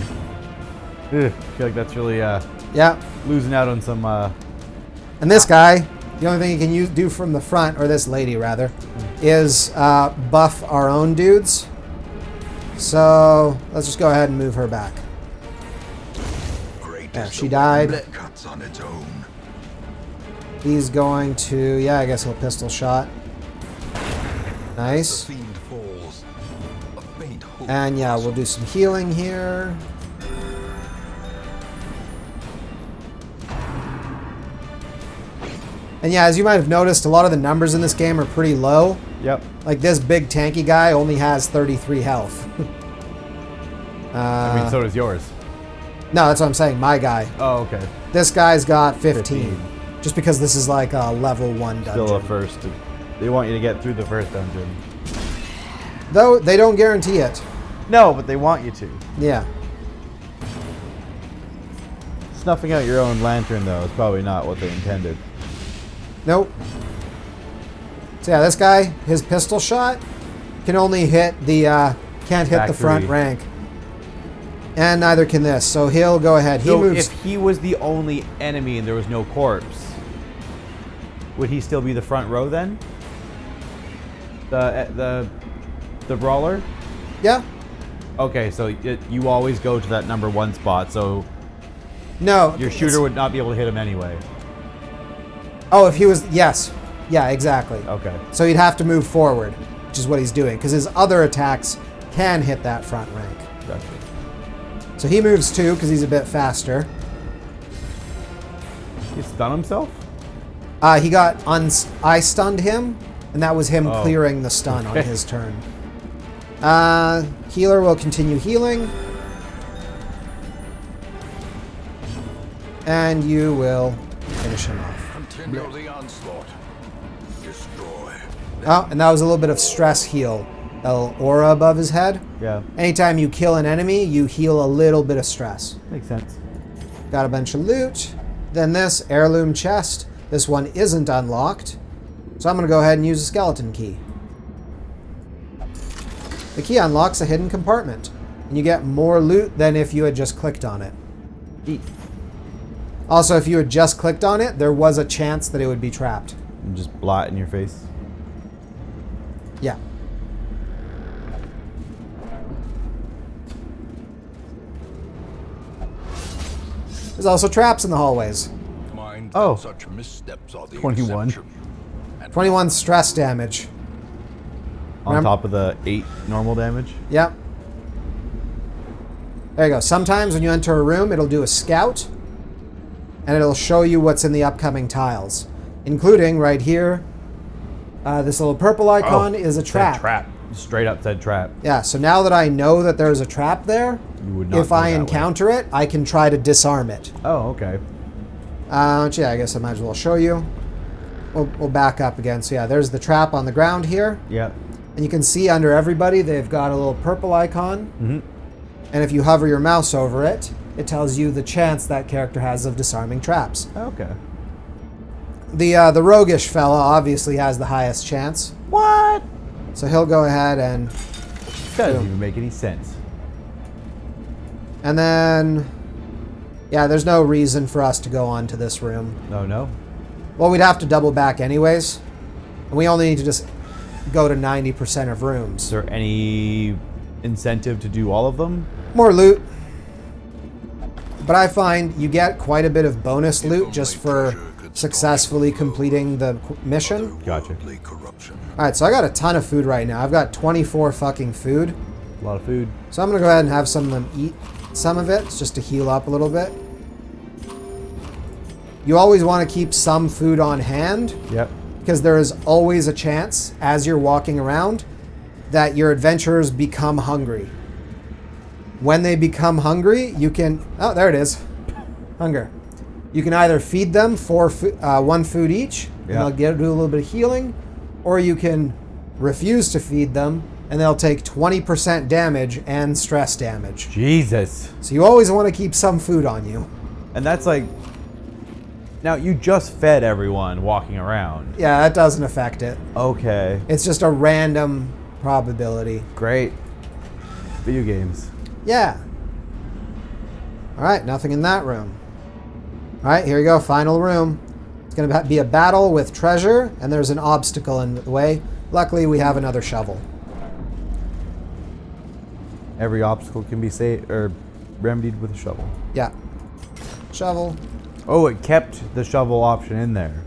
Ugh, I feel like that's really Yeah. losing out on some... And this guy, the only thing he can do from the front, or this lady rather, is buff our own dudes. So let's just go ahead and move her back. Great Yeah, is she the died. one that cuts on its own. He's going to, yeah, I guess he'll pistol shot. The Nice. fiend falls. A faint hope And yeah, we'll do some healing here. And yeah, as you might have noticed, a lot of the numbers in this game are pretty low. Yep. Like this big tanky guy only has 33 health. I mean, so does yours. No, that's what I'm saying. My guy. Oh, okay. This guy's got 15. 15. Just because this is like a level 1 dungeon. Still a first. They want you to get through the first dungeon. Though they don't guarantee it. No, but they want you to. Yeah. Snuffing out your own lantern, though, is probably not what they intended. Nope. So yeah, this guy, his pistol shot can only hit the, can't hit the front Factory. rank. And neither can this, so he'll go ahead. He So moves. if he was the only enemy and there was no corpse, would he still be the front row then? The brawler? Yeah. Okay, so you always go to that number 1 spot, so No. your shooter would not be able to hit him anyway. Oh, if he was... Yes. Yeah, exactly. Okay. So he'd have to move forward, which is what he's doing, because his other attacks can hit that front rank. Gotcha. So he moves too, because he's a bit faster. He stun himself? He got... I stunned him, and that was him clearing the stun on Okay. his turn. Healer will continue healing. And you will finish him off. Continue the onslaught. Destroy. Oh, and that was a little bit of stress heal. A little aura above his head. Yeah. Anytime you kill an enemy, you heal a little bit of stress. Makes sense. Got a bunch of loot. Then this heirloom chest. This one isn't unlocked. So I'm going to go ahead and use a skeleton key. The key unlocks a hidden compartment. And you get more loot than if you had just clicked on it. Eat. Also, if you had just clicked on it, there was a chance that it would be trapped. And just blot in your face. Yeah. There's also traps in the hallways. Mind Oh. that such missteps are the 21. exception. And 21 stress damage. On top of the 8 normal damage. Yep. There you go. Sometimes when you enter a room, it'll do a scout. And it'll show you what's in the upcoming tiles. Including, right here, this little purple icon is a Said trap. Trap. Straight up said trap. Yeah, so now that I know that there's a trap there, You would not if go I that way. encounter it, I can try to disarm it. Oh, okay. Yeah, I guess I might as well show you. We'll back up again. So yeah, there's the trap on the ground here. Yep. And you can see under everybody, they've got a little purple icon. Mm-hmm. And if you hover your mouse over it, it tells you the chance that character has of disarming traps. Okay. The roguish fella obviously has the highest chance. What? So he'll go ahead and... Doesn't even make any sense. And then... Yeah, there's no reason for us to go on to this room. Oh, no? Well, we'd have to double back anyways. And we only need to just go to 90% of rooms. Is there any incentive to do all of them? More loot. But I find you get quite a bit of bonus loot just for successfully completing the mission. Gotcha. corruption. Alright, so I got a ton of food right now. I've got 24 fucking food. A lot of food. So I'm going to go ahead and have some of them eat some of it, just to heal up a little bit. You always want to keep some food on hand, Yep. because there is always a chance, as you're walking around, that your adventurers become hungry. When they become hungry, you can... Oh, there it is. Hunger. You can either feed them one food each, and Yeah. they'll do a little bit of healing, or you can refuse to feed them, and they'll take 20% damage and stress damage. Jesus. So you always want to keep some food on you. And that's like... Now, you just fed everyone walking around. Yeah, that doesn't affect it. Okay. It's just a random probability. Great. Video games. Yeah. Alright, nothing in that room. Alright, here we go, final room. It's going to be a battle with treasure, and there's an obstacle in the way. Luckily, we have another shovel. Every obstacle can be saved or remedied with a shovel. Yeah. Shovel. Oh, it kept the shovel option in there.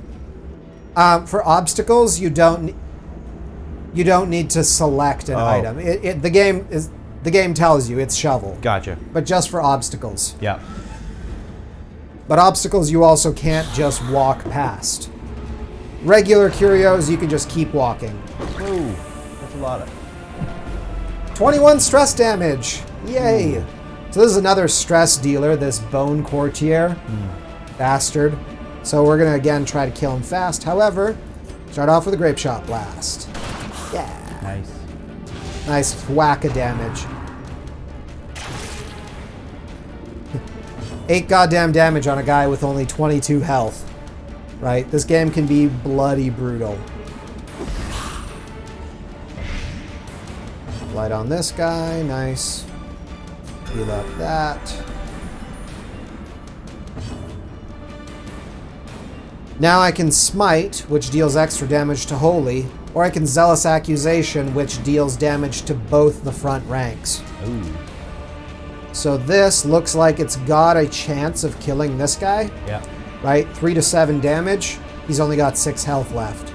For obstacles, you don't need to select an item. The game tells you it's shovel, Gotcha. but just for obstacles. Yeah. But obstacles you also can't just walk past. Regular curios, you can just keep walking. Ooh, that's a lot of... 21 stress damage. Yay. So this is another stress dealer, this bone courtier. Bastard. So we're going to again try to kill him fast. However, start off with a grape shot blast. Yeah. Nice. Nice whack of damage. 8 goddamn damage on a guy with only 22 health. Right? This game can be bloody brutal. Light on this guy. Nice. Heal up that. Now I can smite, which deals extra damage to Holy, or I can Zealous Accusation, which deals damage to both the front ranks. Ooh. So this looks like it's got a chance of killing this guy. Yeah. Right? 3 to 7 damage. He's only got 6 health left.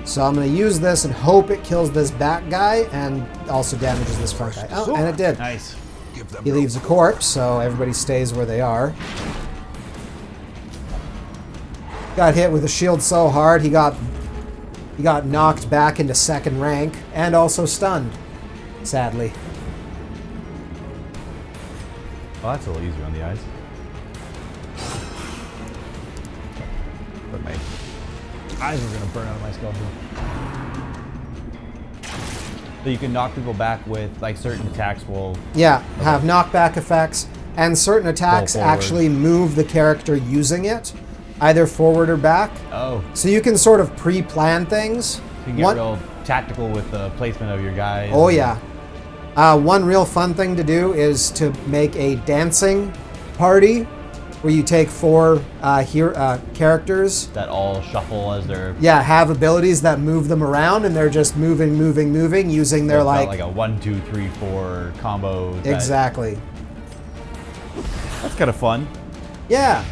So I'm going to use this and hope it kills this back guy and also damages this front guy. Oh, and it did. Nice. He leaves a corpse, so everybody stays where they are. Got hit with a shield so hard, he got knocked back into 2nd rank and also stunned, sadly. Well, that's a little easier on the eyes. But my eyes are going to burn out of my skull. So you can knock people back with, like, certain attacks will... Yeah, have knockback effects, and certain attacks Pull forward. actually move the character using it, either forward or back. Oh. So you can sort of pre-plan things. So you can get real tactical with the placement of your guys. Oh, yeah. One real fun thing to do is to make a dancing party where you take 4 characters. That all shuffle as they're... Yeah, have abilities that move them around, and they're just moving, using their like a 1, 2, 3, 4 combo. Exactly. That's kind of fun. Yeah.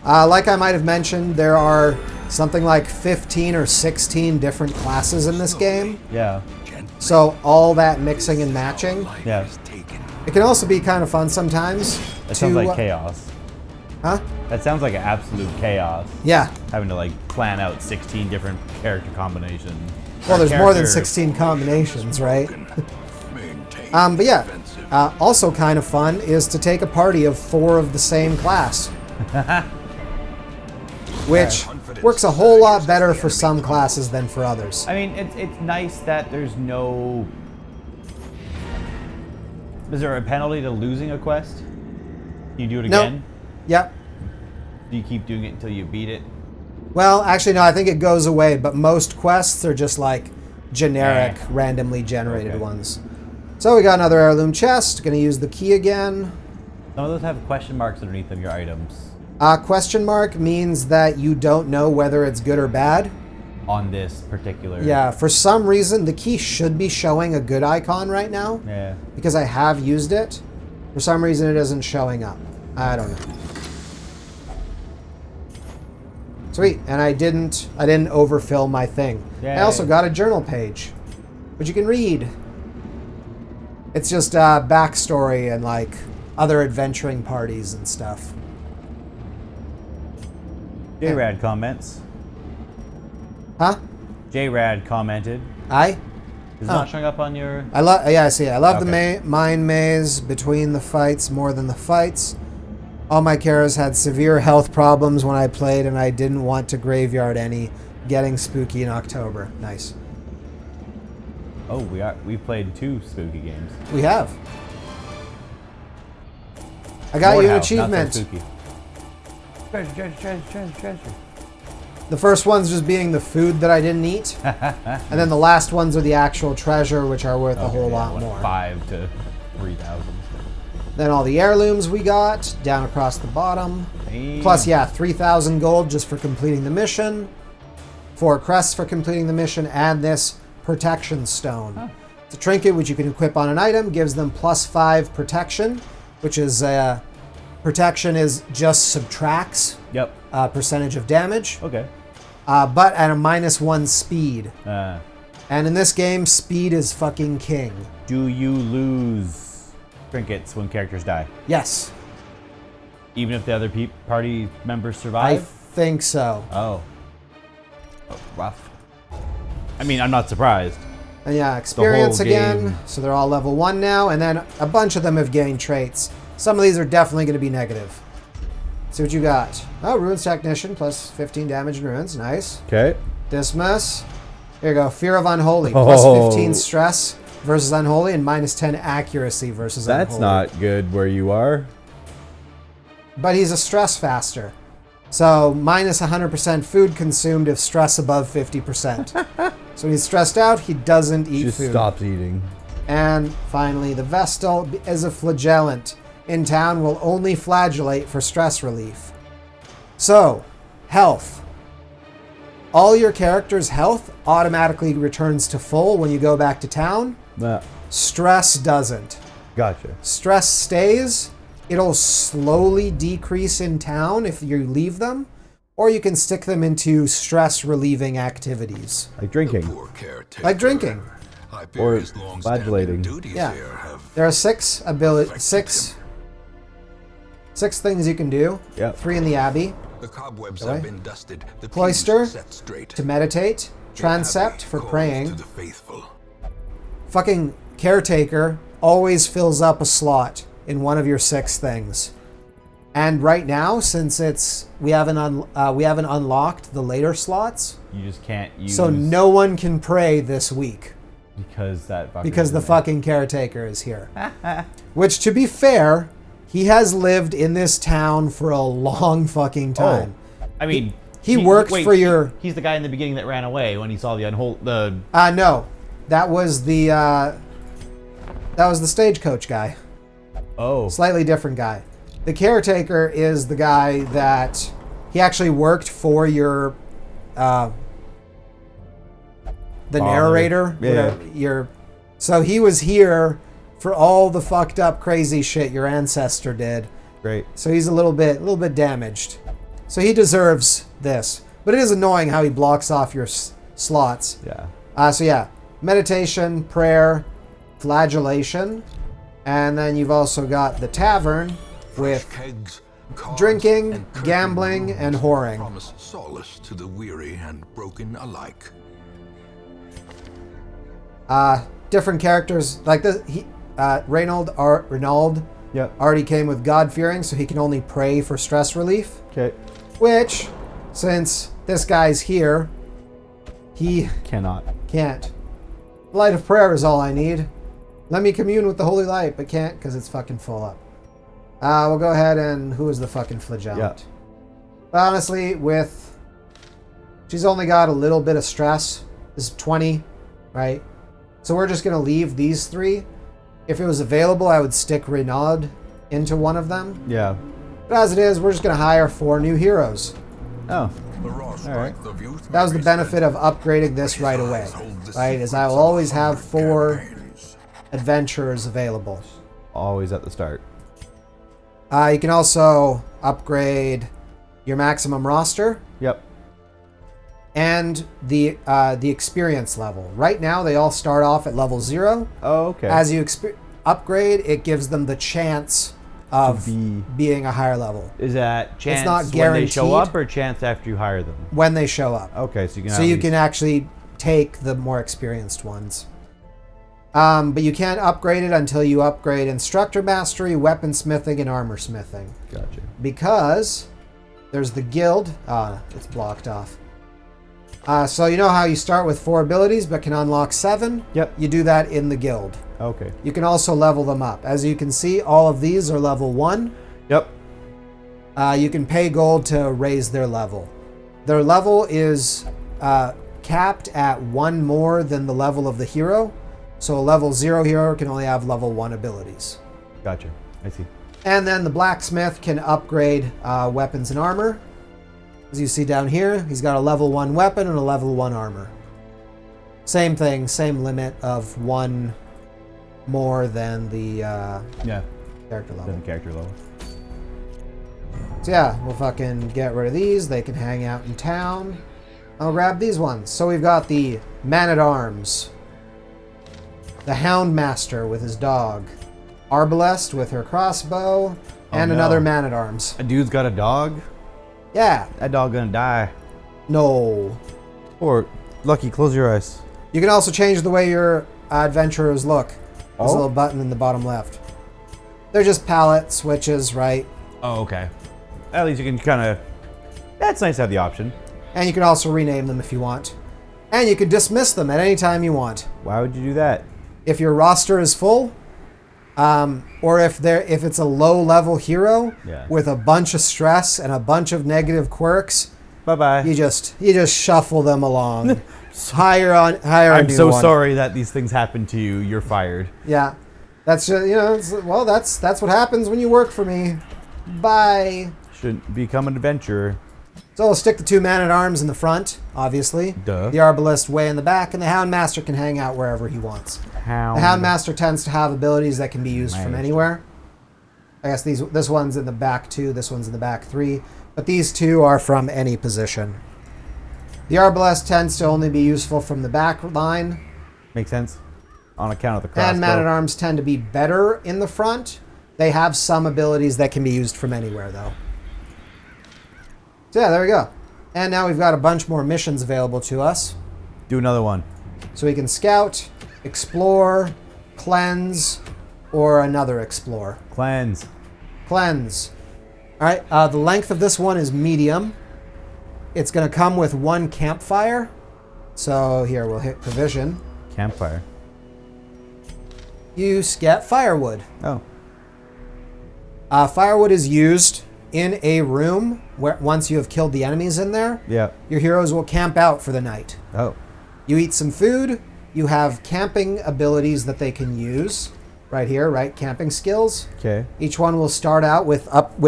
Like I might have mentioned, there are something like 15 or 16 different classes in this game. Yeah. So all that mixing and matching. Yeah. It can also be kind of fun sometimes. That sounds like chaos. Huh? That sounds like an absolute chaos. Yeah. Having to, like, plan out 16 different character combinations. Well, there's more than 16 combinations, right? But yeah, also kind of fun is to take a party of 4 of the same class. Which works a whole lot better for some classes than for others. I mean, it's nice that there's no... Is there a penalty to losing a quest? Can you do it again? Nope. Yep. Do you keep doing it until you beat it? Well, actually, no, I think it goes away, but most quests are just like generic, randomly generated ones. So we got another heirloom chest. Gonna use the key again. Some of those have question marks underneath them, your items. Question mark means that you don't know whether it's good or bad. On this particular... Yeah, for some reason, the key should be showing a good icon right now. Yeah. Because I have used it. For some reason, it isn't showing up. I don't know. Sweet, and I didn't overfill my thing. Yay. I also got a journal page, which you can read. It's just backstory and like other adventuring parties and stuff. J-Rad comments. Huh? J-Rad commented. Aye? Is it not showing up on your... Yeah, I see. I love Okay. the mine maze between the fights more than the fights. All my Karas had severe health problems when I played, and I didn't want to graveyard any. Getting spooky in October. Nice. Oh, we've played 2 spooky games. We have. I got you an achievement. Not so spooky. Treasure. The first one's just being the food that I didn't eat. And then the last ones are the actual treasure, which are worth a whole lot more. 5 to 3,000. Then all the heirlooms we got down across the bottom. Damn. Plus, yeah, 3,000 gold just for completing the mission. 4 crests for completing the mission, and this protection stone. Huh. It's a trinket which you can equip on an item, gives them +5 protection, which is protection is just subtracts Yep. percentage of damage, Okay. but at a -1 speed. Uh, And in this game, speed is fucking king. do you lose trinkets when characters die? Yes, Even if the other party members I survive? think so. Oh, rough. I mean, I'm not surprised. And yeah, experience whole again. game. So they're all level 1 now, and then a bunch of them have gained traits. Some of these are definitely going to be negative. See what you got. Oh, Ruins Technician, plus 15 damage in Ruins. Nice. Okay. Dismas. Here you go. Fear of Unholy. Oh. Plus 15 stress versus Unholy, and -10 accuracy versus Unholy. That's not good where you are. But he's a stress faster. So minus 100% food consumed if stress above 50%. So when he's stressed out, he doesn't eat Just food. stops eating. And finally, the Vestal is a flagellant. In town, will only flagellate for stress relief. So, health. All your character's health automatically returns to full when you go back to town. Stress doesn't. Gotcha. Stress stays. It'll slowly decrease in town if you leave them, or you can stick them into stress-relieving activities. Like drinking. Like drinking. Or flagellating. Yeah. There are six things you can do. Yep. 3 in the Abbey. The cobwebs have been dusted. The Cloister, pews set straight. to meditate. Transept, for Calls praying. to the faithful. Fucking Caretaker always fills up a slot in one of your 6 things. And right now, since we haven't unlocked the later slots, You just can't use... so no one can pray this week Because that fucker's because the in there. fucking Caretaker is here. Which, to be fair, he has lived in this town for a long fucking time. I mean... He worked for your... He's the guy in the beginning that ran away when he saw the no. That was the stagecoach guy. Oh. Slightly different guy. The Caretaker is the guy that... He actually worked for your... the narrator. Yeah. So he was here for all the fucked up crazy shit your ancestor did. Great. So he's a little bit damaged. So he deserves this. But it is annoying how he blocks off your slots. Yeah. So yeah, meditation, prayer, flagellation, and then you've also got the tavern with Kegs, cards, drinking, and curtain gambling, rooms and whoring. Promise solace to the weary and broken alike. Different characters like this. Renaud Yep. already came with God-fearing, so he can only pray for stress relief. Okay. Which, since this guy's here, he Cannot. can't. Light of prayer is all I need. Let me commune with the holy light, but can't because it's fucking full up. We'll go ahead and... Who is the fucking flagellant? Yeah. But honestly, she's only got a little bit of stress. This is 20, right? So we're just going to leave these 3. If it was available, I would stick Renaud into one of them. Yeah. But as it is, we're just going to hire 4 new heroes. Oh. The raw strength of youth That was the may be benefit spent, of upgrading this right away, right? Is I will always have 4 campaigns. adventurers available. Always at the start. You can also upgrade your maximum roster Yep. and the experience level. Right now, they all start off at level 0. Oh, okay. As you upgrade, it gives them the chance of being a higher level Is that chance not when they guaranteed. show up or chance after you hire them? when they show up. Okay, so you can So you can actually take the more experienced ones. But you can't upgrade it until you upgrade Instructor Mastery, Weaponsmithing, and Armor Smithing. Gotcha. Because there's the guild. It's blocked off. So you know how you start with 4 abilities but can unlock 7? Yep. You do that in the guild. Okay. You can also level them up. As you can see, all of these are level 1. Yep. You can pay gold to raise their level. Their level is capped at 1 more than the level of the hero. So a level 0 hero can only have level 1 abilities. Gotcha. I see. And then the blacksmith can upgrade weapons and armor. As you see down here, he's got a level 1 weapon and a level 1 armor. Same thing, same limit of 1 more than the character level. Then character level. So yeah, we'll fucking get rid of these. They can hang out in town. I'll grab these ones. So we've got the man-at-arms. The Houndmaster with his dog. Arbalest with her crossbow. And no. another man-at-arms. A dude's got a dog? Yeah. That dog gonna die. No. Or, Lucky, close your eyes. You can also change the way your adventurers look. There's a Oh? little button in the bottom left. They're just palette switches, right? Oh, okay. At least you can kind of... That's nice to have the option. And you can also rename them if you want. And you can dismiss them at any time you want. Why would you do that? If your roster is full, or if it's a low-level hero Yeah. with a bunch of stress and a bunch of negative quirks, Bye-bye. you just shuffle them along. hire a I'm new so one. sorry that these things happen to you. You're fired. Yeah, that's just, that's what happens when you work for me. Bye. Shouldn't become an adventurer. So we'll stick the 2 man-at-arms in the front, obviously. Duh. The Arbalist way in the back, and the Houndmaster can hang out wherever he wants. The Houndmaster tends to have abilities that can be used from anywhere. I guess this one's in the back 2, this one's in the back 3, but these 2 are from any position. The Arbalest tends to only be useful from the back line. Makes sense. On account of the crossbow. And man-at-arms tend to be better in the front. They have some abilities that can be used from anywhere, though. So yeah, there we go. And now we've got a bunch more missions available to us. Do another one. So we can scout, explore, cleanse, or another explore. Cleanse. Cleanse. All right, the length of this one is medium. It's going to come with 1 campfire. So here, we'll hit provision. Campfire. You get firewood. Oh. Firewood is used in a room where once you have killed the enemies in there, Yeah. your heroes will camp out for the night. Oh. You eat some food. You have camping abilities that they can use. Right here, right? Camping skills. Okay. Each one will start out with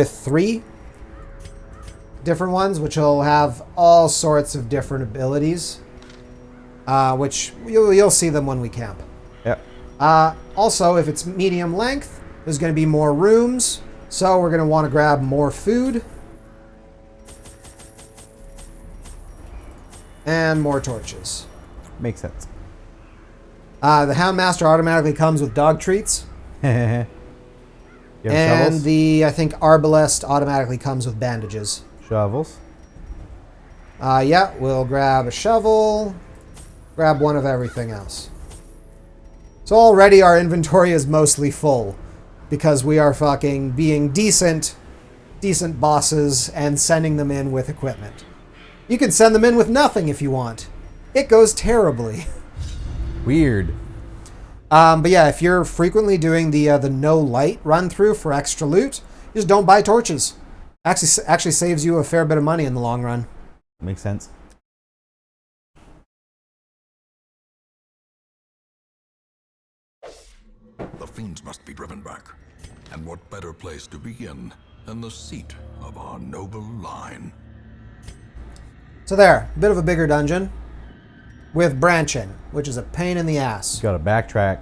3 different ones, which will have all sorts of different abilities, which you'll see them when we camp. Yep. Also, if it's medium length, there's going to be more rooms, so we're going to want to grab more food and more torches. Makes sense. The Houndmaster automatically comes with dog treats. You have And shovels? I think Arbalest automatically comes with bandages. Shovels. Yeah, we'll grab a shovel, grab one of everything else. So already our inventory is mostly full because we are fucking being decent bosses and sending them in with equipment. You can send them in with nothing if you want. It goes terribly. Weird. But yeah, if you're frequently doing the no light run through for extra loot, just don't buy torches. Actually saves you a fair bit of money in the long run. Makes sense. The fiends must be driven back. And what better place to begin than the seat of our noble line? So there, a bit of a bigger dungeon with branching, which is a pain in the ass. Got to backtrack.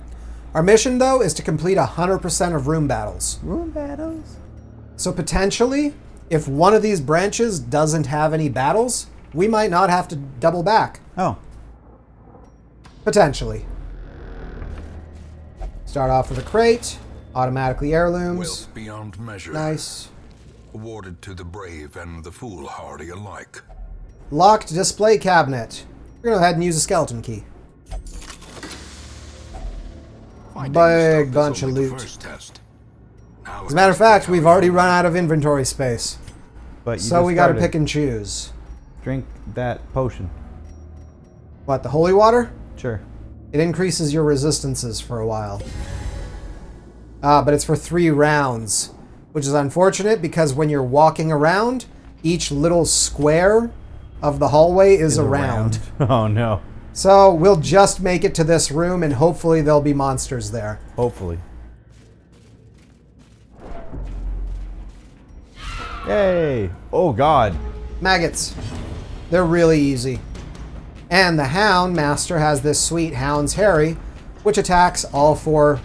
Our mission, though, is to complete 100% of room battles. Room battles? So potentially, if one of these branches doesn't have any battles, we might not have to double back. Oh. Potentially. Start off with a crate, automatically heirlooms. Wealth beyond measure. Nice. Awarded to the brave and the foolhardy alike. Locked display cabinet. We're going to go ahead and use a skeleton key. Finding Big stuff is bunch of only the loot. first test. Now As a matter of fact, we've already run out of inventory space. But you So just we got to started. pick and choose. Drink that potion. What, the holy water? Sure. It increases your resistances for a while. But it's for 3 rounds, which is unfortunate because when you're walking around, each little square of the hallway is a round. Oh no. So we'll just make it to this room and hopefully there'll be monsters there. Hopefully. Yay! Oh god. Maggots. They're really easy. And the Hound Master has this sweet Hound's Harry, which attacks all 4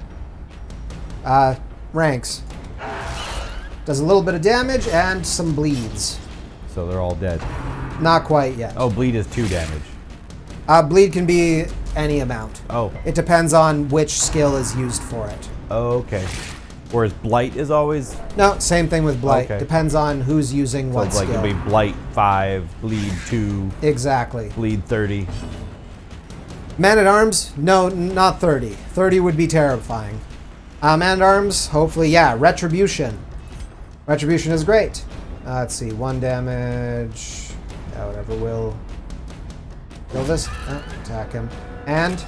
ranks. Does a little bit of damage and some bleeds. So they're all dead. Not quite yet. Oh, bleed is 2 damage. Bleed can be any amount. Oh. It depends on which skill is used for it. Okay. Whereas blight is always... No, same thing with Blight. Okay. Depends on who's using So what it's like skill. it'll be blight 5, bleed 2, Exactly. bleed 30. Man-at-Arms? No, not 30. 30 would be terrifying. Man-at-Arms, hopefully, yeah. Retribution. Retribution is great. Let's see, 1 damage. Yeah, whatever will kill this. Attack him. And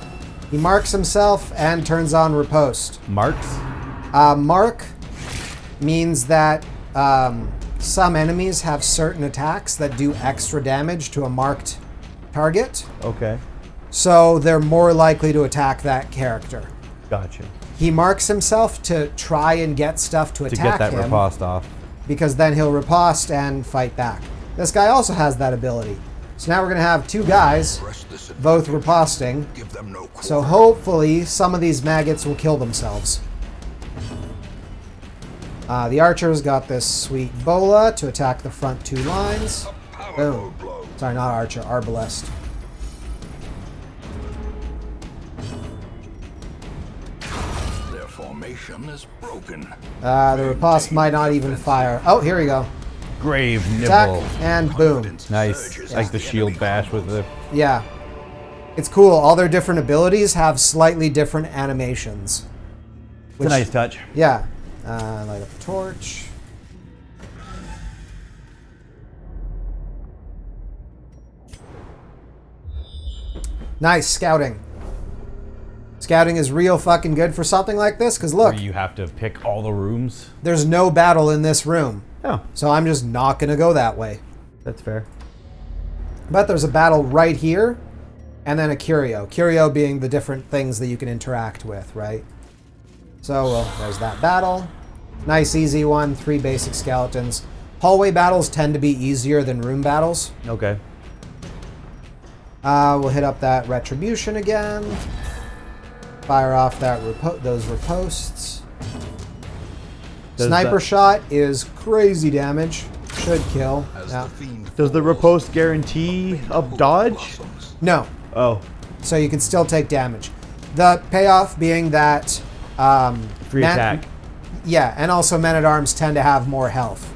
he marks himself and turns on Riposte. Marks? Mark means that some enemies have certain attacks that do extra damage to a marked target. Okay. So they're more likely to attack that character. Gotcha. He marks himself to try and get stuff to To attack get that him, riposte off. because then he'll riposte and fight back. This guy also has that ability. So now we're going to have two guys, Press this in. both riposting. Give them no quarter. So hopefully some of these maggots will kill themselves. The archer's got this sweet bola to attack the front two lines. Boom. Blow. Sorry, not archer, arbalest. Their formation is broken. The riposte might not even fire. Oh, here we go. Grave Attack, nibble. and boom. Nice. Like the shield bash with the... Yeah. It's cool. All their different abilities have slightly different animations. It's a nice touch. Yeah. Light up a torch. Nice scouting. Scouting is real fucking good for something like this, because look, Where you have to pick all the rooms. there's no battle in this room. Oh, So I'm just not going to go that way. that's fair. But there's a battle right here, and then a curio. Curio being the different things that you can interact with, right? So, well, there's that battle. Nice, easy one. 3 basic skeletons. Hallway battles tend to be easier than room battles. Okay. We'll hit up that retribution again. Fire off that those riposts. Does Sniper that- shot is crazy damage. Should kill. As Yeah. the fiend Does the riposte guarantee a dodge? blossoms. No. Oh, So you can still take damage. The payoff being that free attack. Yeah, and also men-at-arms tend to have more health.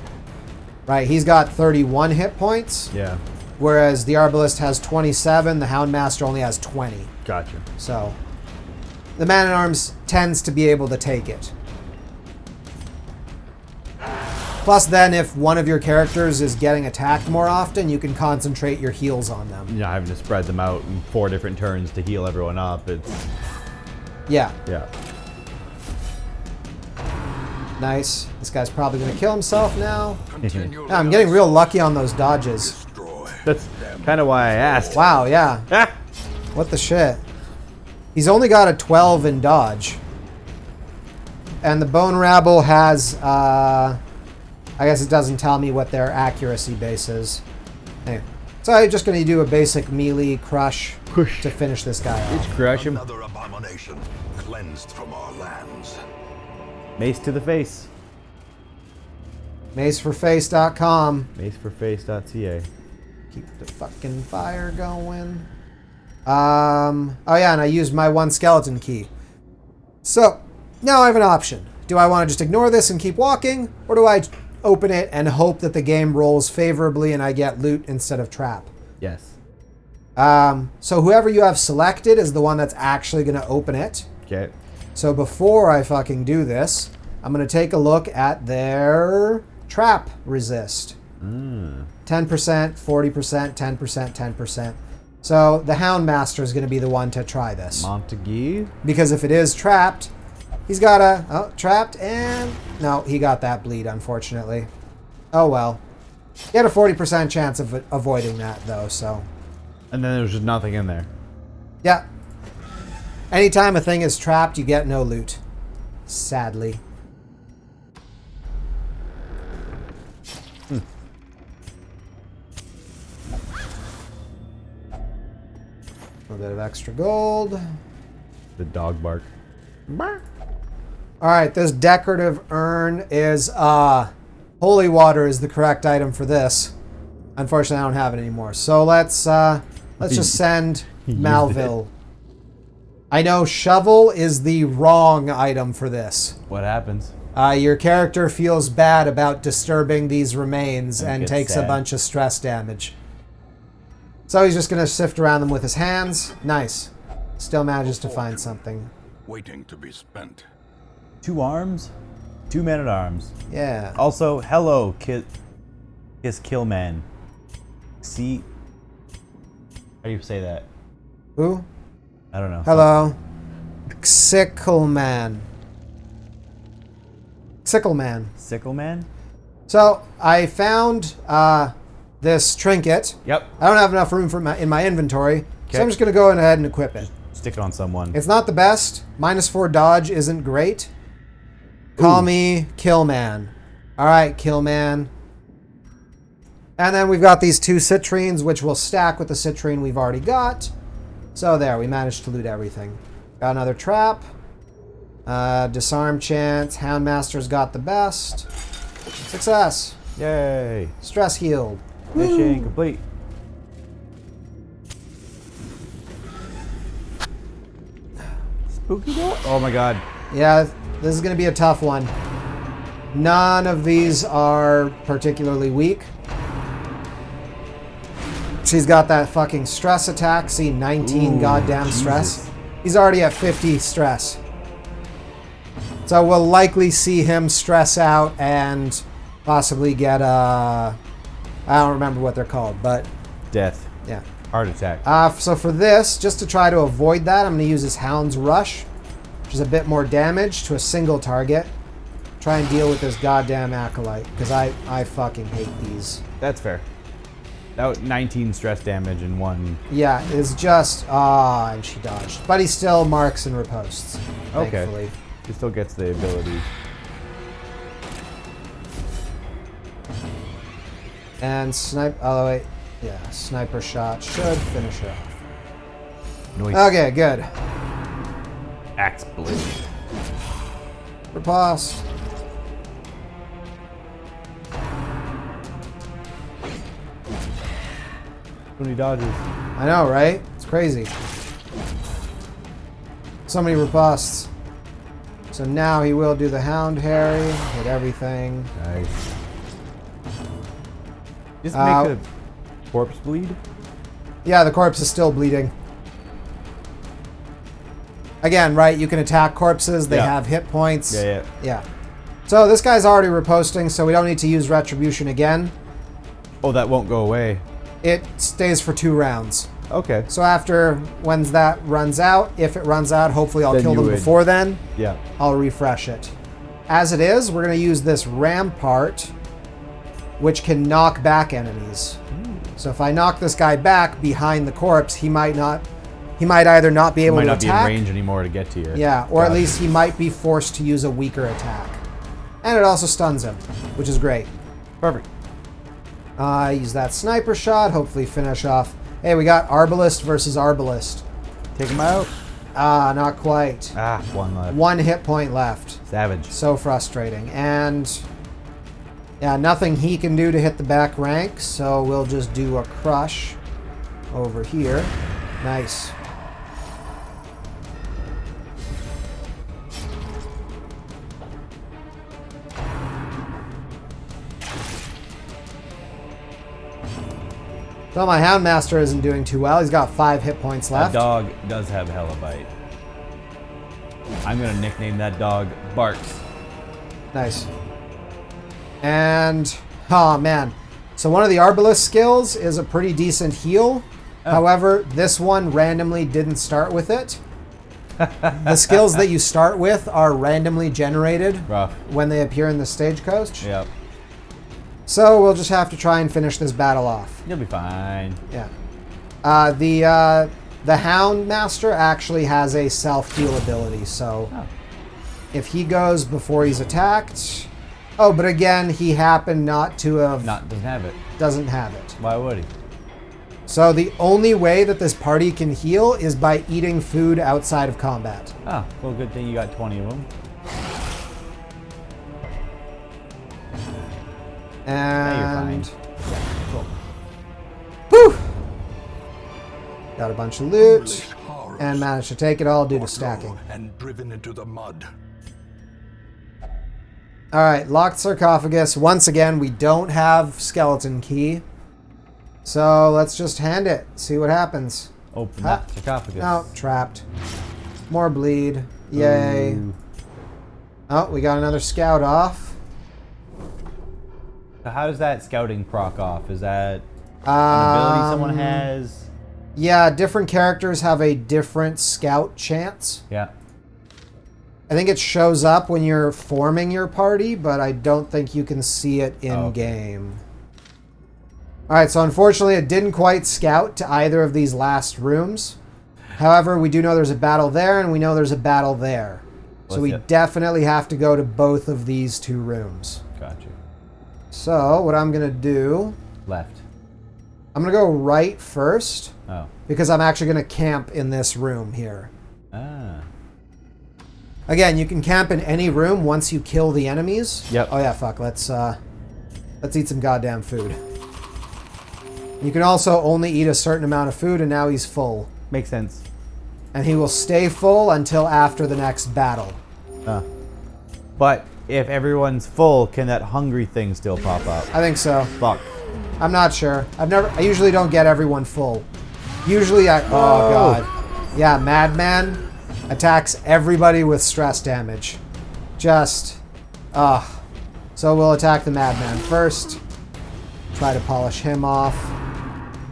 Right, he's got 31 hit points, Yeah. whereas the Arbalist has 27, the Houndmaster only has 20. Gotcha. So the man-at-arms tends to be able to take it. Plus then, if one of your characters is getting attacked more often, you can concentrate your heals on them. You know, having to spread them out in 4 different turns to heal everyone up. It's... Yeah, Yeah. nice. This guy's probably going to kill himself now. Continually Yeah, I'm getting real lucky on those dodges. destroy. That's kind of why I asked. Wow, yeah. Ah! What the shit? He's only got a 12 in dodge. And the Bone Rabble has, I guess it doesn't tell me what their accuracy base is. Anyway, so I'm just going to do a basic melee crush Push. to finish this guy off. Just crush him. Another abomination cleansed from our lands. Mace to the face. Maceforface.com. Maceforface.ca. Keep the fucking fire going. Oh yeah, and I used my 1 skeleton key. So, now I have an option. Do I want to just ignore this and keep walking? Or do I open it and hope that the game rolls favorably and I get loot instead of trap? Yes. So whoever you have selected is the one that's actually going to open it. Okay. So before I fucking do this, I'm going to take a look at their trap resist. 10%, 40%, 10%, 10%. So the Houndmaster is going to be the one to try this. Montague. Because if it is trapped, he's got a... Oh, trapped and... No, he got that bleed, unfortunately. Oh, well. He had a 40% chance of avoiding that, though, so... And then there's just nothing in there. Yeah. Anytime a thing is trapped, you get no loot. Sadly. A bit of extra gold. The dog bark. Alright, this decorative urn is, holy water is the correct item for this. Unfortunately, I don't have it anymore. So let's just send used Malville. I know shovel is the wrong item for this. What happens? Your character feels bad about disturbing these remains and gets takes a sad. bunch of stress damage. So he's just going to sift around them with his hands. Nice. Still manages to find something. Waiting to be spent. 2 arms? 2 men at arms. Yeah. Also, hello, Kiss Killman. See? How do you say that? Who? I don't know. Hello. Sickleman. Sickleman. Sickleman? So I found this trinket. Yep. I don't have enough room for in my inventory, so Okay. I'm just going to go ahead and equip it. Stick it on someone. It's not the best. -4 dodge isn't great. Call me Killman. All right, Killman. And then we've got these 2 citrines, which will stack with the citrine we've already got. So there, we managed to loot everything. Got another trap. Disarm chance. Houndmaster's got the best. Success. Yay. Stress healed. Mission complete. Spooky door? Oh my god. Yeah, this is going to be a tough one. None of these are particularly weak. She's got that fucking stress attack. See, 19 goddamn Jesus. stress. He's already at 50 stress. So we'll likely see him stress out and possibly get I don't remember what they're called, but Death. yeah. Heart attack. So for this, just to try to avoid that, I'm going to use his Hound's Rush, which is a bit more damage to a single target. Try and deal with this goddamn Acolyte, because I fucking hate these. That's fair. That was 19 stress damage in one. Yeah, it's just... and she dodged. But he still marks and riposts, thankfully. Okay. He still gets the ability. And snipe... Oh, wait. Yeah, sniper shot should finish her off. Noise. Okay, good. Axe blade. Riposte. Too many dodges. I know, right? It's crazy. So many ripostes. So now he will do the Hound Harry, hit everything. Nice. Just make the corpse bleed? Yeah, the corpse is still bleeding. Again, right, you can attack corpses. They have hit points. Yeah. So this guy's already riposting, so we don't need to use Retribution again. Oh, that won't go away. It stays for 2 rounds. Okay. So after, when that runs out, if it runs out, hopefully I'll Then kill you them would- before then. Yeah. I'll refresh it. As it is, we're going to use this Rampart, which can knock back enemies. So if I knock this guy back behind the corpse, he might either not be able Might to not be in attack. range anymore to get to you. Yeah, or at Gotcha. least he might be forced to use a weaker attack. And it also stuns him, which is great. Perfect. Use that sniper shot, hopefully finish off. Hey, we got Arbalist versus Arbalist. Take him out. Not quite. One left. 1 hit point left. Savage. So frustrating. And yeah, nothing he can do to hit the back rank, so we'll just do a crush over here. Nice. So my Houndmaster isn't doing too well. He's got 5 hit points That left. dog does have hella bite. I'm gonna nickname that dog Barks. Nice. And, oh man. So one of the Arbalist skills is a pretty decent heal. However, this one randomly didn't start with it. The skills that you start with are randomly generated Rough. when they appear in the stagecoach. Yep. So we'll just have to try and finish this battle off. You'll be fine. Yeah. The Houndmaster actually has a self-heal ability, so if he goes before he's attacked... Oh, but again, he happened not to have... Doesn't have it. Doesn't have it. Why would he? So the only way that this party can heal is by eating food outside of combat. Well, good thing you got 20 of them. And... fine. Cool. Whew! Got a bunch of loot, and managed to take it all due to stacking. And driven into the mud. Alright, locked sarcophagus. Once again, we don't have skeleton key. So let's just hand it, see what happens. Open that sarcophagus. No, trapped. More bleed. Yay. Ooh. Oh, we got another scout off. So how does that scouting proc off? Is that an ability someone has? Yeah, different characters have a different scout chance. Yeah. I think it shows up when you're forming your party, but I don't think you can see it in-game. Alright, so unfortunately it didn't quite scout to either of these last rooms. However, we do know there's a battle there, and we know there's a battle there. So we definitely have to go to both of these 2 rooms. Gotcha. So, what I'm going to do Left. I'm going to go right first Oh. because I'm actually going to camp in this room here. Ah. Again, you can camp in any room once you kill the enemies. Yep. Oh yeah, fuck. Let's eat some goddamn food. You can also only eat a certain amount of food, and now he's full. Makes sense. And he will stay full until after the next battle. But if everyone's full, can that hungry thing still pop up? I think so. Fuck. I'm not sure. I usually don't get everyone full. Usually oh god. Yeah, Madman attacks everybody with stress damage. Just, So we'll attack the Madman first. Try to polish him off.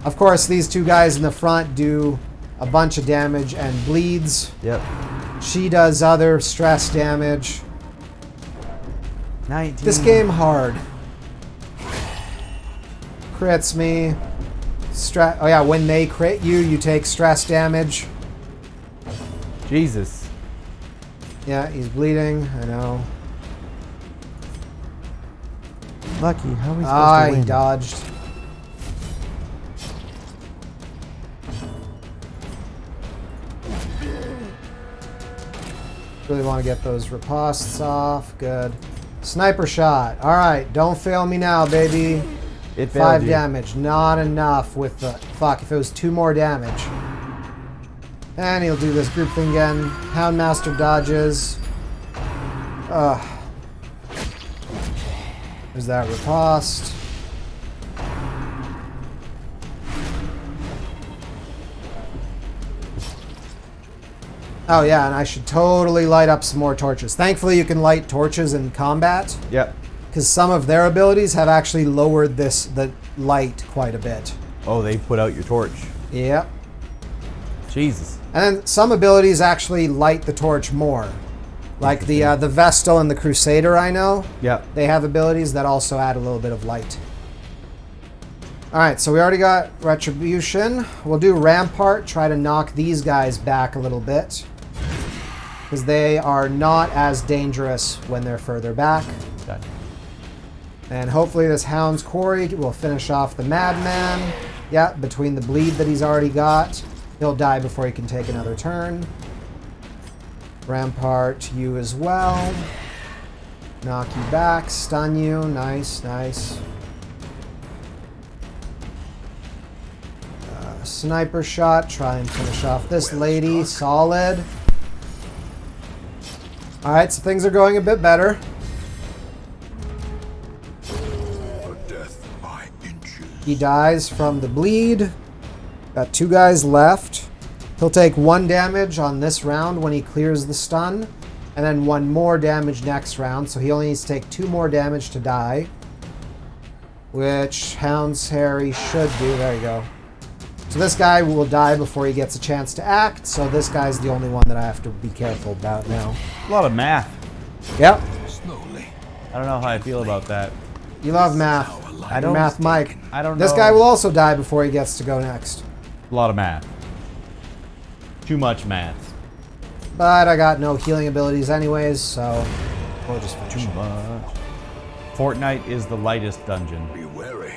Of course, these two guys in the front do a bunch of damage and bleeds. Yep. She does other stress damage. 19. This game hard. Crits me. Oh yeah, when they crit you, you take stress damage. Jesus. Yeah, he's bleeding. I know. Lucky. How are we supposed Ah, to win? he dodged. Really want to get those ripostes off. Good. Sniper shot. All right, don't fail me now, baby. It failed 5 you. damage. Not enough with the... Fuck, if it was 2 more damage. And he'll do this group thing again. Houndmaster dodges. There's that riposte. Oh yeah, and I should totally light up some more torches. Thankfully you can light torches in combat, Yep. because some of their abilities have actually lowered the light quite a bit. Oh, they put out your torch. Yep. Jesus. And then some abilities actually light the torch more. Like the Vestal and the Crusader, I know. Yep. They have abilities that also add a little bit of light. Alright, so we already got Retribution. We'll do Rampart, try to knock these guys back a little bit. Because they are not as dangerous when they're further back. Done. And hopefully this Hound's Quarry will finish off the Madman. Yeah, between the bleed that he's already got. He'll die before he can take another turn. Rampart, you as well. Knock you back, stun you. Nice, nice. Sniper shot, try and finish off this lady. Solid. Alright, so things are going a bit better. A death by inches. He dies from the bleed. Got 2 guys left. He'll take 1 damage on this round when he clears the stun, and then 1 more damage next round, so he only needs to take 2 more damage to die. Which Hound's Harry should do. There you go. So this guy will die before he gets a chance to act, so this guy's the only one that I have to be careful about now. A lot of math. Yep. Slowly. I don't know how I feel about that. You love math. I don't. Math Mike. I don't This know. guy will also die before he gets to go next. A lot of math. Too much math. But I got no healing abilities anyways, so we'll just finish. Too much. Fortnite is the lightest dungeon. Be wary.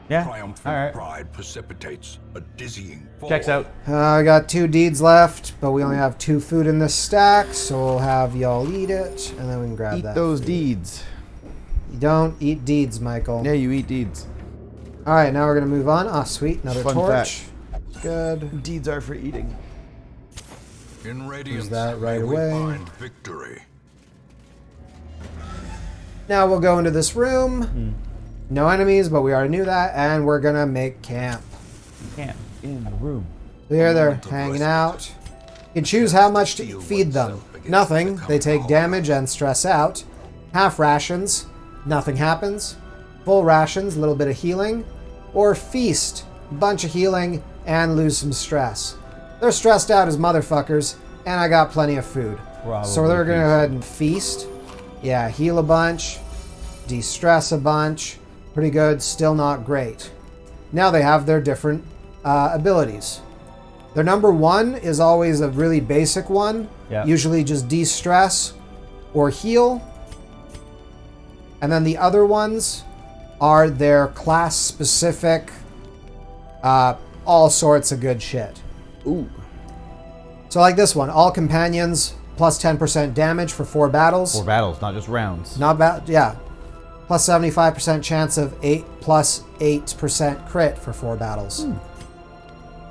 Yeah. Triumphant All right. pride precipitates a dizzying fall. Checks out. I got 2 deeds left, but we only have 2 food in this stack, so we'll have y'all eat it, and then we can grab Eat that. those food. deeds. You don't eat deeds, Michael. Yeah, you eat deeds. Alright, now we're going to move on. Ah, sweet. Another Fun torch. Good. Deeds are for eating. In radiance, that right may we away. find victory. Now we'll go into this room. No enemies, but we already knew that, and we're going to make camp. Camp in the room. Here they're Moment of hanging respite. out. You can choose how much to feed them. Nothing. They take damage and stress out. Half rations. Nothing happens. Full rations, a little bit of healing. Or feast. Bunch of healing and lose some stress. They're stressed out as motherfuckers, and I got plenty of food. So Probably they're going to feast. go ahead and feast. Yeah, heal a bunch. De-stress a bunch. Pretty good. Still not great. Now they have their different abilities. Their number 1 is always a really basic one. Yeah. Usually just de-stress or heal. And then the other ones are their class-specific, all sorts of good shit. Ooh. So like this one, all companions plus 10% damage for 4 battles. 4 battles, not just rounds. Not bad, yeah. Plus 75% chance of 8% crit for 4 battles.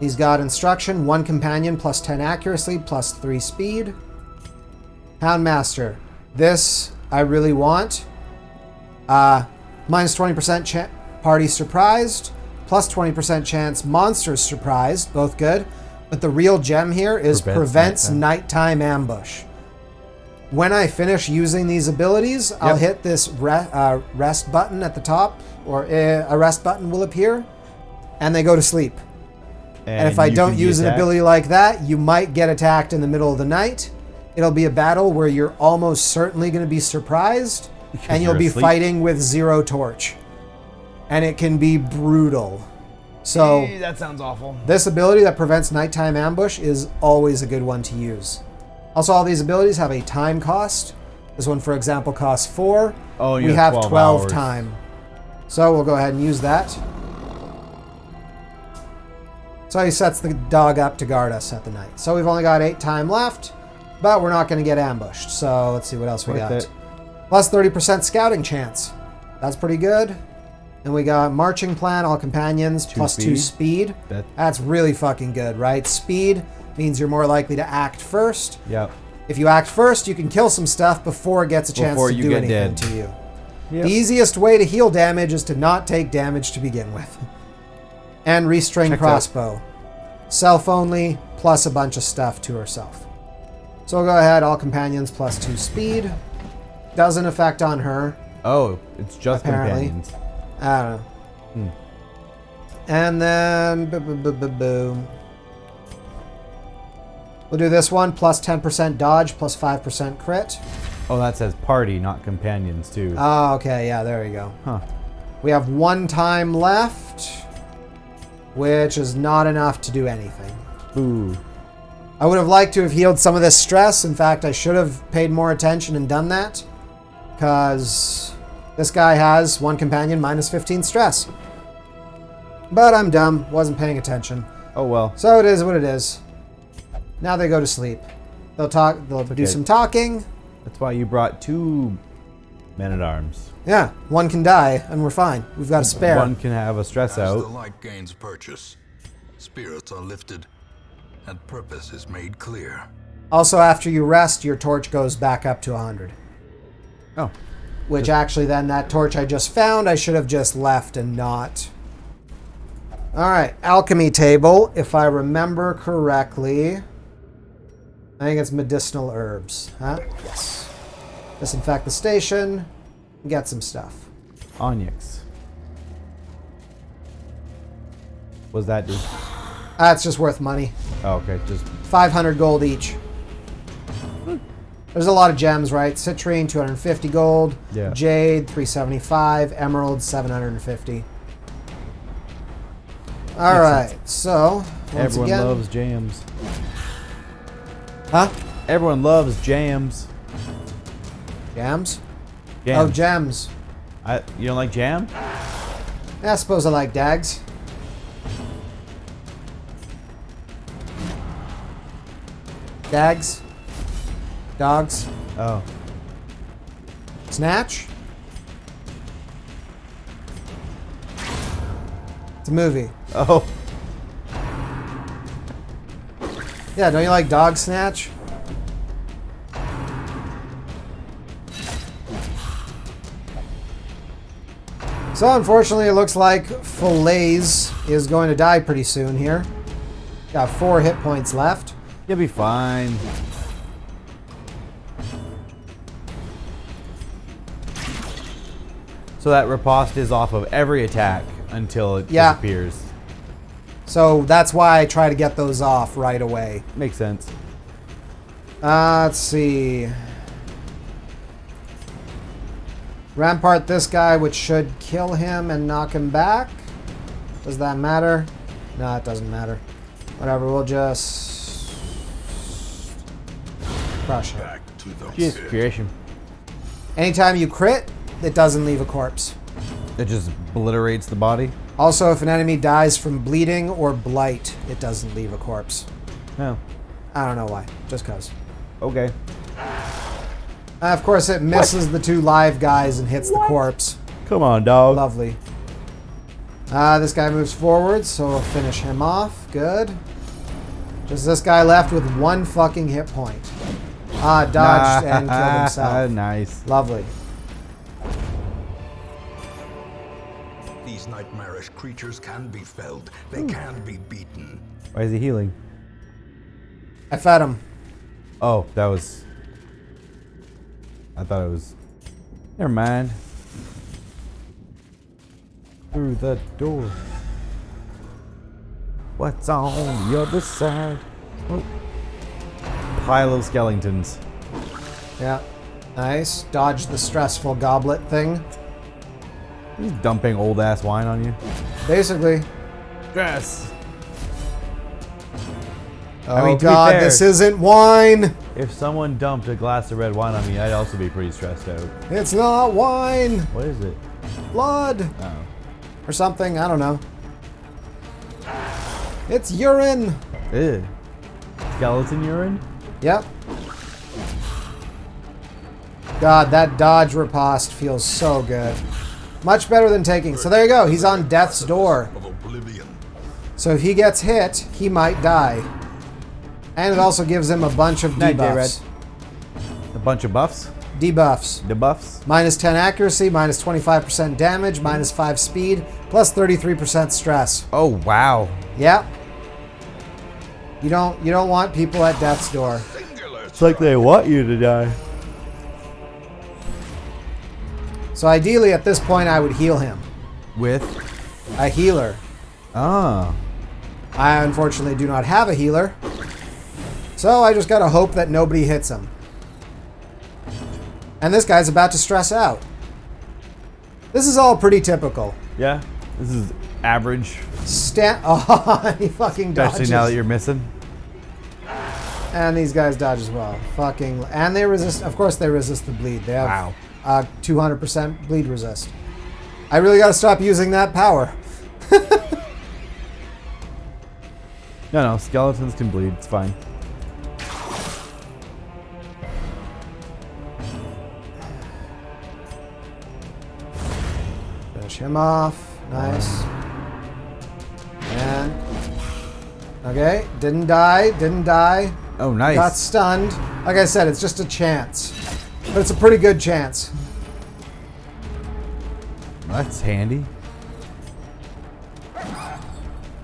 He's got instruction, 1 companion plus 10 accuracy plus 3 speed. Houndmaster. This I really want. Minus 20% party surprised. Plus 20% chance monsters surprised. Both good. But the real gem here is prevents nighttime ambush. When I finish using these abilities, I'll hit this rest button at the top, or a rest button will appear, and they go to sleep. And if I don't use an ability like that, you might get attacked in the middle of the night. It'll be a battle where you're almost certainly going to be surprised, and you'll be fighting with 0 torch. And it can be brutal. So that sounds awful. This ability that prevents nighttime ambush is always a good one to use. Also, all these abilities have a time cost. This one, for example, costs 4. Oh, we have 12 time. So we'll go ahead and use that. So he sets the dog up to guard us at the night. So we've only got 8 time left, but we're not going to get ambushed. So let's see what else we got. Plus 30% scouting chance. That's pretty good. And we got marching plan, all companions, plus 2 speed. That's really fucking good, right? Speed means you're more likely to act first. Yep. If you act first, you can kill some stuff before it gets a chance to do anything to you. Yep. The easiest way to heal damage is to not take damage to begin with. And restring crossbow. Self only, plus a bunch of stuff to herself. So we'll go ahead, all companions plus 2 speed. Doesn't affect on her. Oh, it's just companions. I don't know. And then, boom. We'll do this one, plus 10% dodge, plus 5% crit. Oh, that says party, not companions, too. Oh, okay, yeah, there you go. Huh. We have 1 time left, which is not enough to do anything. Ooh. I would have liked to have healed some of this stress. In fact, I should have paid more attention and done that, because this guy has 1 companion minus 15 stress. But I'm dumb, wasn't paying attention. Oh well. So it is what it is. Now they go to sleep. They'll do some talking. That's why you brought 2 men-at-arms. Yeah, 1 can die, and we're fine. We've got a spare. 1 can have a stress out. As the light gains purchase, spirits are lifted, and purpose is made clear. Also, after you rest, your torch goes back up to 100. Oh. Which actually then, that torch I just found, I should have just left and not. Alright, alchemy table. If I remember correctly, I think it's medicinal herbs. Huh? Yes. Disinfect the station. Get some stuff. Onyx. What's that do? That's just worth money. Oh, okay. Just 500 gold each. There's a lot of gems, right? Citrine, 250 gold. Yeah. Jade, 375. Emerald, 750. All right. So, once everyone again, loves jams. Huh? Everyone loves jams. Jams? Jams. Oh, gems. You don't like jam? Yeah, I suppose I like dags. Dags? Dogs? Oh. Snatch? It's a movie. Oh. Yeah, don't you like Dog Snatch? So unfortunately, it looks like Fillets is going to die pretty soon here. Got 4 hit points left. You'll be fine. So that riposte is off of every attack until it disappears. So that's why I try to get those off right away. Makes sense. Let's see. Rampart this guy, which should kill him and knock him back. Does that matter? No, it doesn't matter. Whatever, we'll just crush him. Back to the Jeez, creation. Anytime you crit, it doesn't leave a corpse. It just obliterates the body? Also, if an enemy dies from bleeding or blight, it doesn't leave a corpse. No. I don't know why. Just cause. Okay. Of course, it misses the 2 live guys and hits the corpse. Come on, dog. Lovely. This guy moves forward, so we'll finish him off. Good. Just this guy left with 1 fucking hit point. Dodged and killed himself. Nice. Lovely. These nightmarish creatures can be felled. They can be beaten. Why is he healing? I fed him. Oh, that was... I thought it was... Never mind. Through the door. What's on the other side? Oh. Pile of skeletons. Yeah. Nice. Dodge the stressful goblet thing. He's dumping old ass wine on you. Basically. Yes. Oh, I mean, to be God, fair, this isn't wine. If someone dumped a glass of red wine on me, I'd also be pretty stressed out. It's not wine. What is it? Blood. Oh. Or something. I don't know. It's urine. Ew. Skeleton urine? Yep. God, that dodge riposte feels so good. Much better than taking. So there you go. He's on death's door. Of oblivion. So if he gets hit, he might die. And it also gives him a bunch of Night, debuffs. A bunch of buffs? Debuffs. Debuffs? Minus 10 accuracy, minus 25% damage, minus 5 speed, plus 33% stress. Oh, wow. Yep. You don't want people at death's door. It's like they want you to die. So ideally at this point I would heal him. With? A healer. Ah. I unfortunately do not have a healer. So I just gotta hope that nobody hits him. And this guy's about to stress out. This is all pretty typical. Yeah. This is average. Oh, he fucking dodges. Especially now that you're missing. And these guys dodge as well. Fucking. And they resist. Of course they resist the bleed. They have 200% bleed resist. I really gotta stop using that power. No, skeletons can bleed. It's fine. Finish him off. Nice. And... Okay, didn't die. Oh, nice. Got stunned. Like I said, it's just a chance. But it's a pretty good chance. That's handy.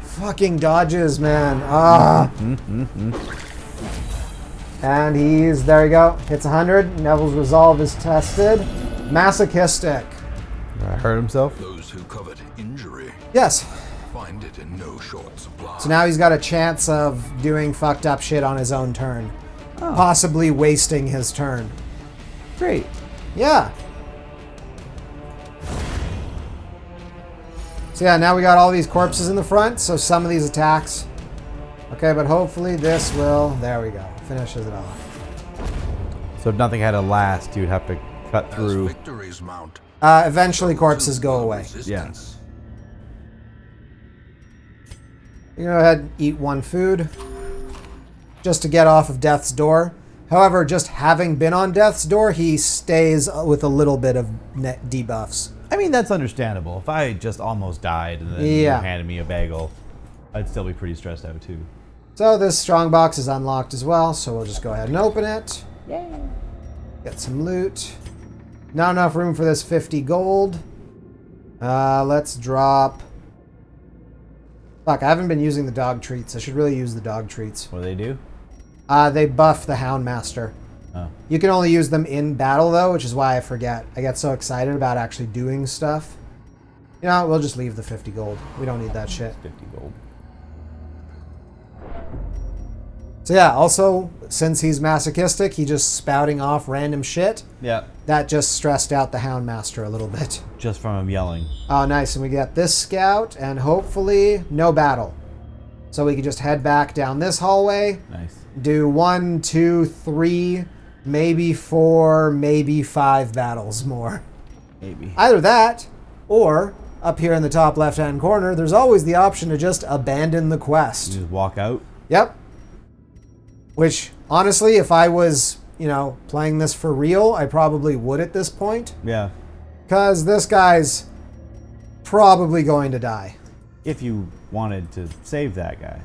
Fucking dodges, man. Ah. And he's... There you go. Hits 100. Neville's resolve is tested. Masochistic. Hurt himself? Those who covet injury Yes. find it in no short supply. So now he's got a chance of doing fucked up shit on his own turn. Possibly wasting his turn. Great. Yeah. So yeah, now we got all these corpses in the front, so some of these attacks. Okay, but hopefully this will... There we go. Finishes it off. So if nothing had to last, you'd have to cut through. As victories mount, Eventually corpses go away. resistance. You go ahead and eat 1 food. Just to get off of death's door. However, just having been on death's door, he stays with a little bit of net debuffs. I mean, that's understandable. If I just almost died and then you handed me a bagel, I'd still be pretty stressed out too. So this strong box is unlocked as well, so we'll just go ahead and open it. Yay. Get some loot. Not enough room for this 50 gold. Let's drop... Fuck, I haven't been using the dog treats. I should really use the dog treats. What do they do? They buff the Houndmaster. Oh. You can only use them in battle, though, which is why I forget. I get so excited about actually doing stuff. You know, we'll just leave the 50 gold. We don't need that shit. 50 gold. So yeah, also, since he's masochistic, he just spouting off random shit. Yeah. That just stressed out the Houndmaster a little bit. Just from him yelling. Oh, nice. And we get this scout, and hopefully no battle. So we can just head back down this hallway. Nice. Do 1, 2, 3, maybe 4, maybe 5 battles more. Maybe. Either that, Or, up here in the top left-hand corner, there's always the option to just abandon the quest. You just walk out. Yep. Which, honestly, if I was, playing this for real, I probably would at this point. Yeah. Because this guy's probably going to die. If you wanted to save that guy.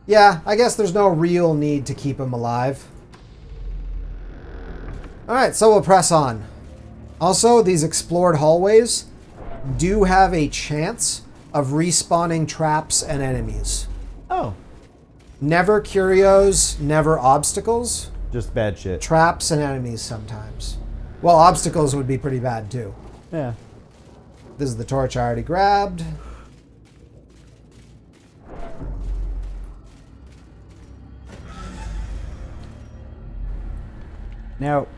Yeah, I guess there's no real need to keep him alive. Alright, so we'll press on. Also, these explored hallways do have a chance of respawning traps and enemies. Oh. Never curios, never obstacles. Just bad shit. Traps and enemies sometimes. Well, obstacles would be pretty bad too. Yeah. This is the torch I already grabbed. Now,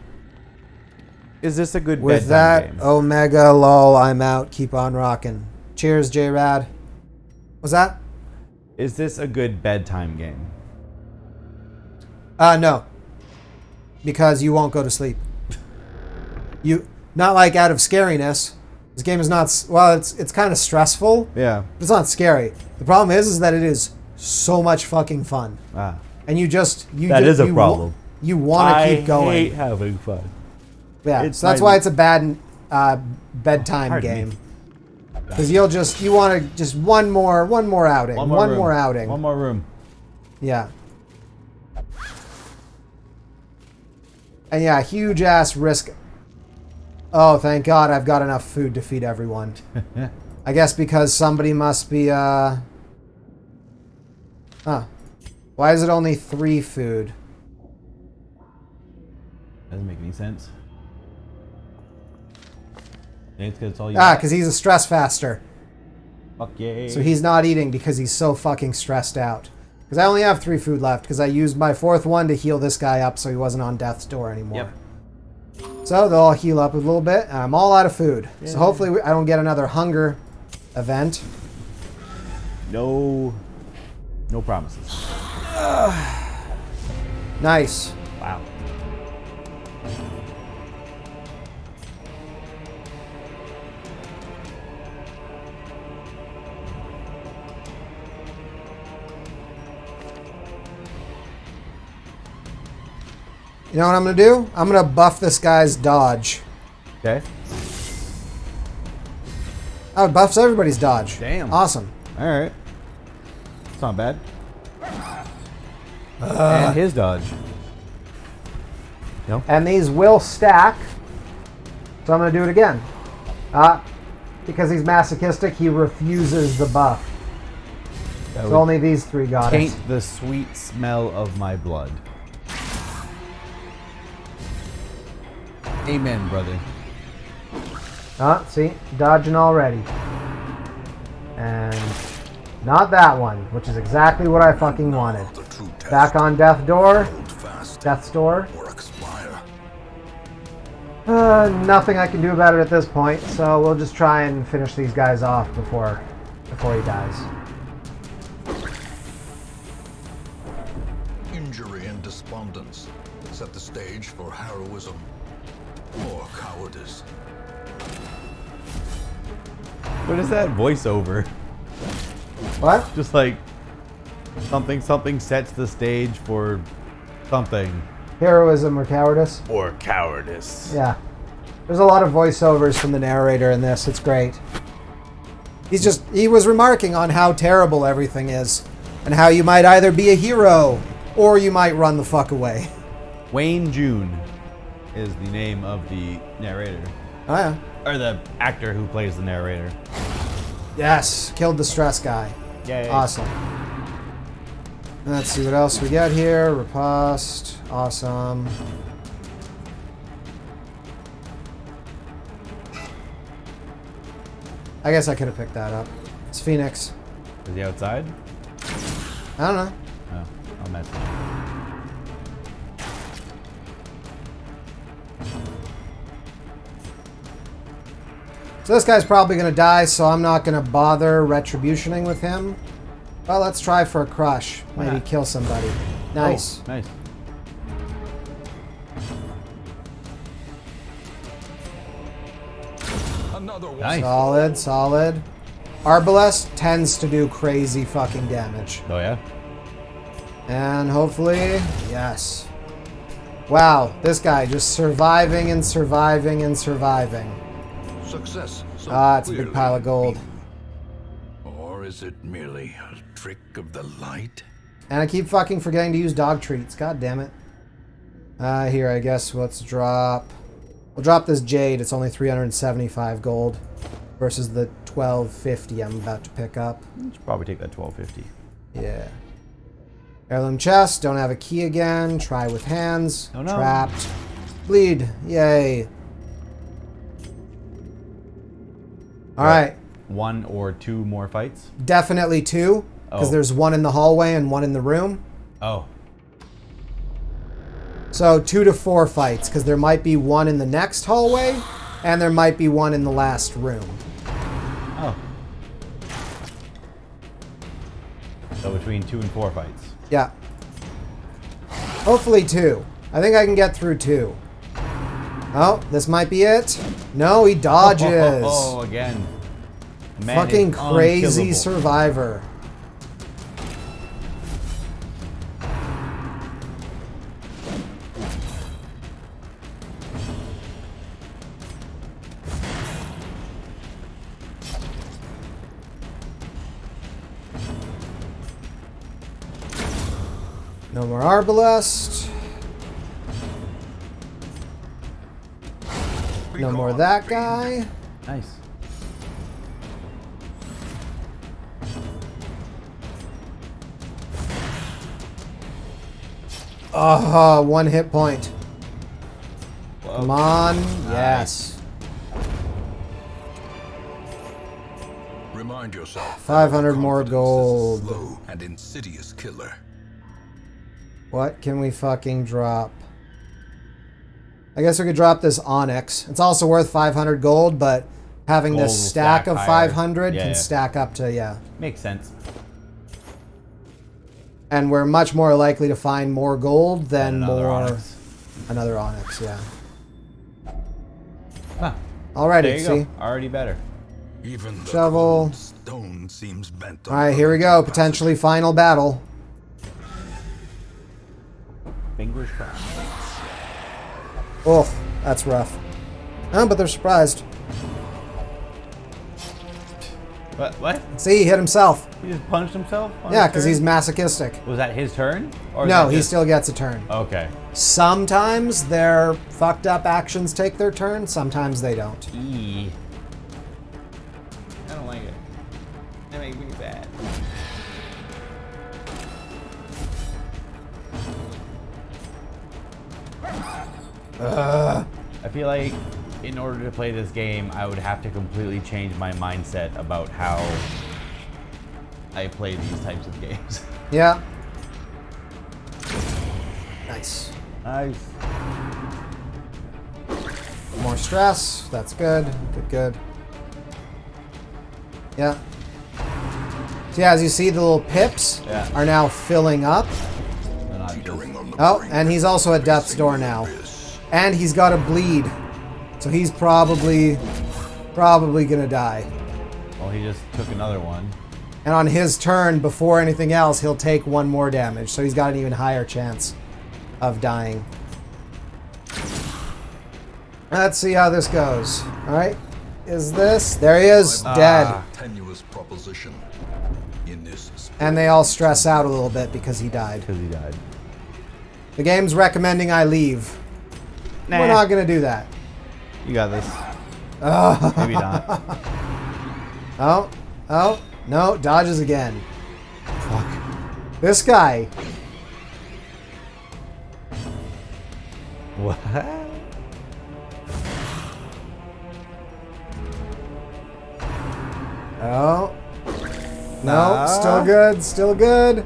is this a good With bedtime that, game? Omega, lol, I'm out. Keep on rocking. Cheers, J-Rad. What's that? Is this a good bedtime game? No. Because you won't go to sleep. Not like out of scariness. This game is not, well, it's kind of stressful. Yeah. But it's not scary. The problem is that it is so much fucking fun. Ah. And That is a problem. You want to keep going. I hate having fun. Yeah, so that's why it's a bad bedtime Pardon game. me. Because you want to just one more outing. One room. more outing. One more room. Yeah. And yeah, huge ass risk. Oh, thank God I've got enough food to feed everyone. I guess because somebody must be, Huh. Why is it only 3 food? Doesn't make any sense. It's because it's all you Because he's a stress faster. Fuck yeah. So he's not eating because he's so fucking stressed out. Because I only have 3 food left because I used my 4th one to heal this guy up so he wasn't on death's door anymore. Yep. So they'll all heal up a little bit and I'm all out of food. Yeah. So hopefully I don't get another hunger event. No promises. Nice. Wow. You know what I'm going to do? I'm going to buff this guy's dodge. Okay. Oh, it buffs everybody's dodge. Damn. Awesome. All right. It's not bad. And his dodge. No. And these will stack. So I'm going to do it again. Because he's masochistic, he refuses the buff. That So would only these 3 got it. taint the sweet smell of my blood. Amen, brother. See? Dodging already. And not that one, which is exactly what I fucking wanted. The true test. Back on death door. Hold fast Death's door. or expire. Nothing I can do about it at this point, so we'll just try and finish these guys off before he dies. Injury and despondence set the stage for heroism or cowardice. What is that voiceover? What? Just like something sets the stage for something. Heroism or cowardice? Or cowardice. Yeah. There's a lot of voiceovers from the narrator in this. It's great. He was remarking on how terrible everything is and how you might either be a hero or you might run the fuck away. Wayne June is the name of the narrator. Oh yeah. Or the actor who plays the narrator. Yes. Killed the stress guy. Yay. Awesome. Let's see what else we got here. Riposte. Awesome. I guess I could have picked that up. It's Phoenix. Is he outside? I don't know. Oh, I'll mess with him. So this guy's probably going to die, so I'm not going to bother retributioning with him. Well, let's try for a crush. Maybe Yeah. kill somebody. Nice. Oh, nice. Another Nice. Solid, solid. Arbalest tends to do crazy fucking damage. Oh, yeah? And hopefully, yes. Wow, this guy just surviving and surviving and surviving. Success. So Ah, it's a big clearly pile of gold. Or is it merely a trick of the light? And I keep fucking forgetting to use dog treats. God damn it. Here, I guess let's drop... We'll drop this jade. It's only 375 gold versus the 1250 I'm about to pick up. You should probably take that 1250. Yeah. Heirloom chest. Don't have a key again. Try with hands. Oh, no. Trapped. Bleed. Yay. Alright. 1 or 2 more fights? Definitely 2. Because Oh. there's 1 in the hallway and 1 in the room. Oh. So 2 to 4 fights. Because there might be 1 in the next hallway. And there might be 1 in the last room. Oh. So between 2 and 4 fights. Yeah. Hopefully 2. I think I can get through 2. Oh, this might be it. No, he dodges. Oh, again. Man Fucking is crazy unkillable. survivor. No more Arbalest. No more that guy. Nice. Oh, 1 hit point. Whoa. Come on. Yes. Remind yourself. 500 more confidence is a gold. Slow and insidious killer. What can we fucking drop? I guess we could drop this Onyx. It's also worth 500 gold, but having Gold this will stack stack of higher. 500 Yeah, can yeah. stack up to, yeah. Makes sense. And we're much more likely to find more gold than Another more... Onyx. Another Onyx, yeah. Huh. Alrighty, There you see? go. Already better. Even the Shovel. cold stone seems bent on Alright, here we go. Potentially final battle. Fingers crossed. Oh, that's rough. Oh, but they're surprised. What? See, he hit himself. He just punched himself? On Yeah, his because turn? he's masochistic. Was that his turn? Or is No, that he just- still gets a turn. Okay. Sometimes their fucked up actions take their turn, sometimes they don't. I don't like it. That makes me bad. I feel like in order to play this game, I would have to completely change my mindset about how I play these types of games. Yeah. Nice. Nice. More stress. That's good. Good, good. Yeah. So yeah, as you see, the little pips Yeah. are now filling up. They're not just- Oh, and he's also at death's door now. And he's got a bleed. So he's probably gonna die. Well, he just took another one. And on his turn, before anything else, he'll take 1 more damage. So he's got an even higher chance of dying. Let's see how this goes. Alright. Is this? There he is. Dead. Tenuous proposition in this And they all stress out a little bit because he died. Because he died. The game's recommending I leave. Nah. We're not going to do that. You got this. Maybe not. Oh. Oh. No. Dodges again. Fuck. This guy. What? Oh. No. Still good. Still good.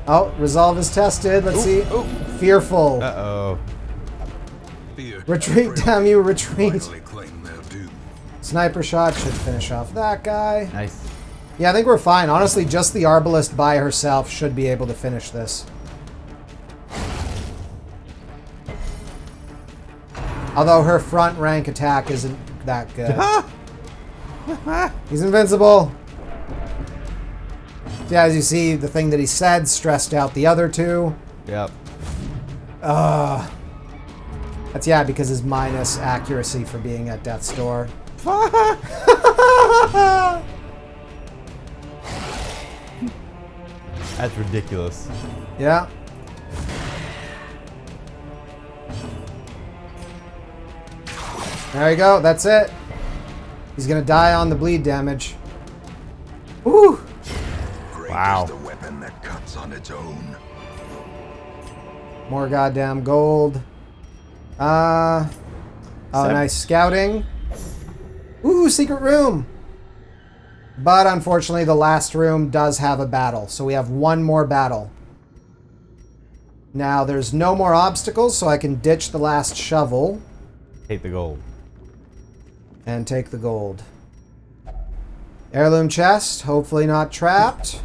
Oh. Resolve is tested. Let's see. ooh. Fearful. Uh-oh. fear. Retreat, damn you. Retreat. Finally claim their due. Sniper shot should finish off that guy. Nice. Yeah, I think we're fine. Honestly, just the Arbalest by herself should be able to finish this. Although her front rank attack isn't that good. He's invincible. Yeah, as you see, the thing that he said stressed out the other two. Yep. That's, yeah, because his minus accuracy for being at death's door. That's ridiculous. Yeah. There you go. That's it. He's gonna die on the bleed damage. Woo! Wow. Is the weapon that cuts on its own. More goddamn gold. Oh, nice scouting. Ooh, secret room. But unfortunately, the last room does have a battle. So we have one more battle. Now, there's no more obstacles, so I can ditch the last shovel. Take the gold. And take the gold. Heirloom chest. Hopefully not trapped.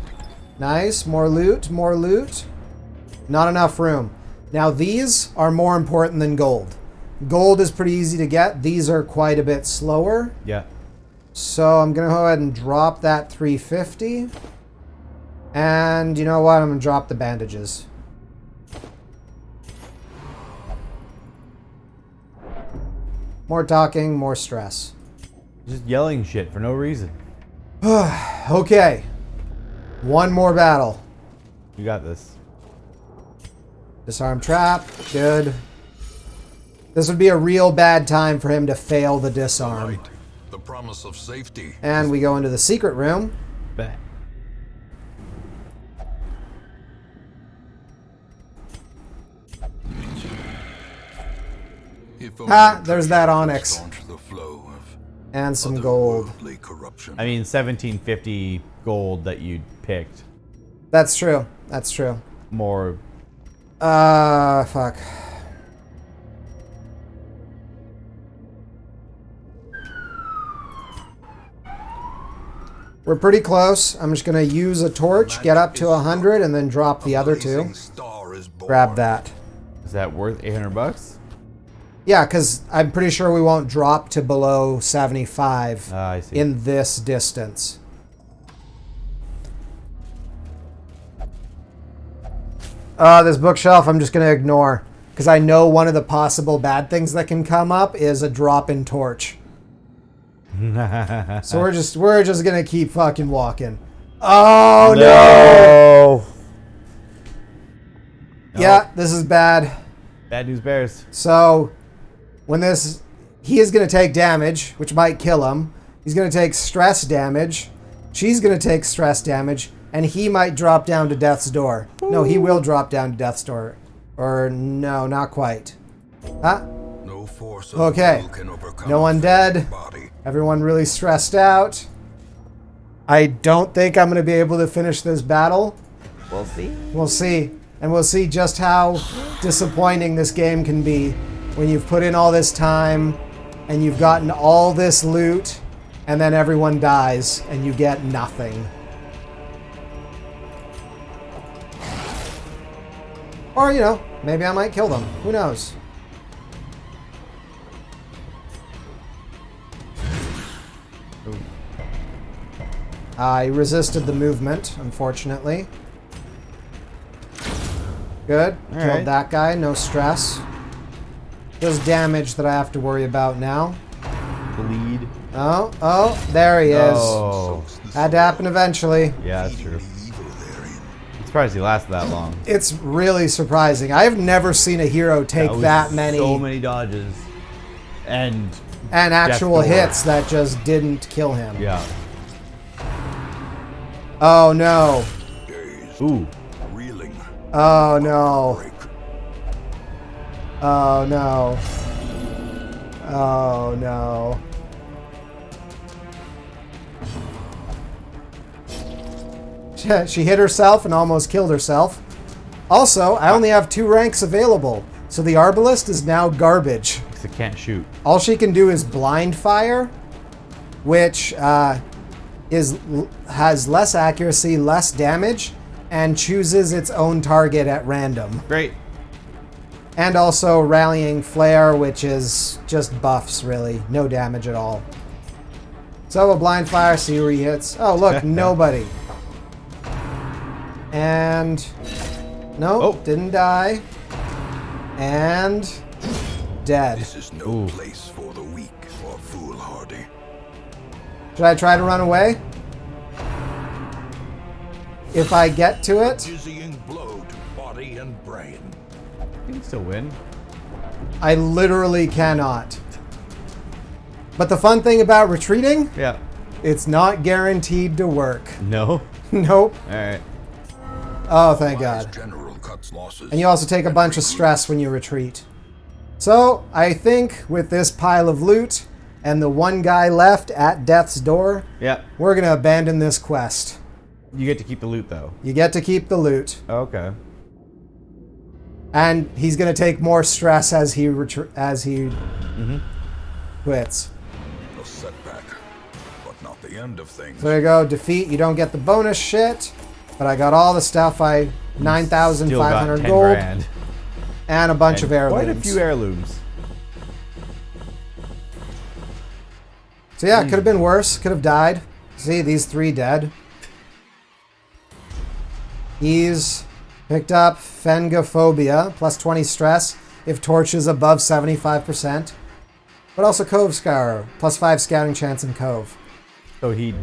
Nice. More loot. More loot. Not enough room. Now, these are more important than gold. Gold is pretty easy to get. These are quite a bit slower. Yeah. So I'm going to go ahead and drop that 350. And you know what? I'm going to drop the bandages. More talking, more stress. Just yelling shit for no reason. Okay. One more battle. You got this. Disarm trap. Good. This would be a real bad time for him to fail the disarm. Right. The promise of safety. And we go into the secret room. Bet. There's that onyx. Staunch the flow of And some gold. otherworldly corruption. I mean, 1750 gold that you picked. That's true. That's true. More. Fuck. We're pretty close. I'm just going to use a torch, get up to 100, and then drop the other two. Grab that. Is that worth 800 bucks? Yeah, because I'm pretty sure we won't drop to below 75 I see. in this distance. This bookshelf I'm just going to ignore, because I know one of the possible bad things that can come up is a drop-in torch. So we're just gonna keep fucking walking. Oh no! Yeah, this is bad. Bad news bears. So when he is gonna take damage, which might kill him. He's gonna take stress damage. She's gonna take stress damage, and he might drop down to death's door. No, he will drop down to death's door, or no, not quite. Huh? No force of Okay. will can overcome No one a dead. body. Everyone really stressed out. I don't think I'm going to be able to finish this battle. We'll see. We'll see. And we'll see just how disappointing this game can be when you've put in all this time and you've gotten all this loot and then everyone dies and you get nothing. Or, you know, maybe I might kill them. Who knows? I resisted the movement, unfortunately. Good. All Killed right. that guy. No stress. Just damage that I have to worry about now. Bleed. Oh, there he is. Oh. Had to happen eventually. Yeah, that's true. I'm surprised he lasted that long. It's really surprising. I have never seen a hero take was that many So many dodges. And actual death door. hits that just didn't kill him. Yeah. Oh no. Ooh. Reeling. Oh no. Break. Oh no. Oh no. She hit herself and almost killed herself. Also, I only have 2 ranks available, so the Arbalist is now garbage. Because it can't shoot. All she can do is blind fire, which has less accuracy, less damage, and chooses its own target at random. Great. And also rallying flare, which is just buffs, really. No damage at all. So we'll blind fire, see where he hits. Oh, look, nobody. And nope, didn't die. And dead. This is no place for the weak or foolhardy. Should I try to run away? If I get to it? Dizzying blow to body and brain. You can still win. I literally cannot. But the fun thing about retreating, Yeah. it's not guaranteed to work. No? Nope. Alright. Oh, thank Wise God. general cuts losses. And you also take a bunch of stress when you retreat. So, I think with this pile of loot and the one guy left at death's door, Yeah. we're going to abandon this quest. You get to keep the loot, though. You get to keep the loot. Okay. And he's going to take more stress as he quits. A setback, but not the end of things. So there you go. Defeat. You don't get the bonus shit. But I got all the stuff. Still 9,500 got 10 gold. grand. And a bunch And of heirlooms. quite a few heirlooms. So yeah, it could have been worse. Could have died. See, these 3 dead. He's picked up Phengophobia, plus 20 stress if torch is above 75%. But also Cove Scourer, plus 5 scouting chance in Cove. So he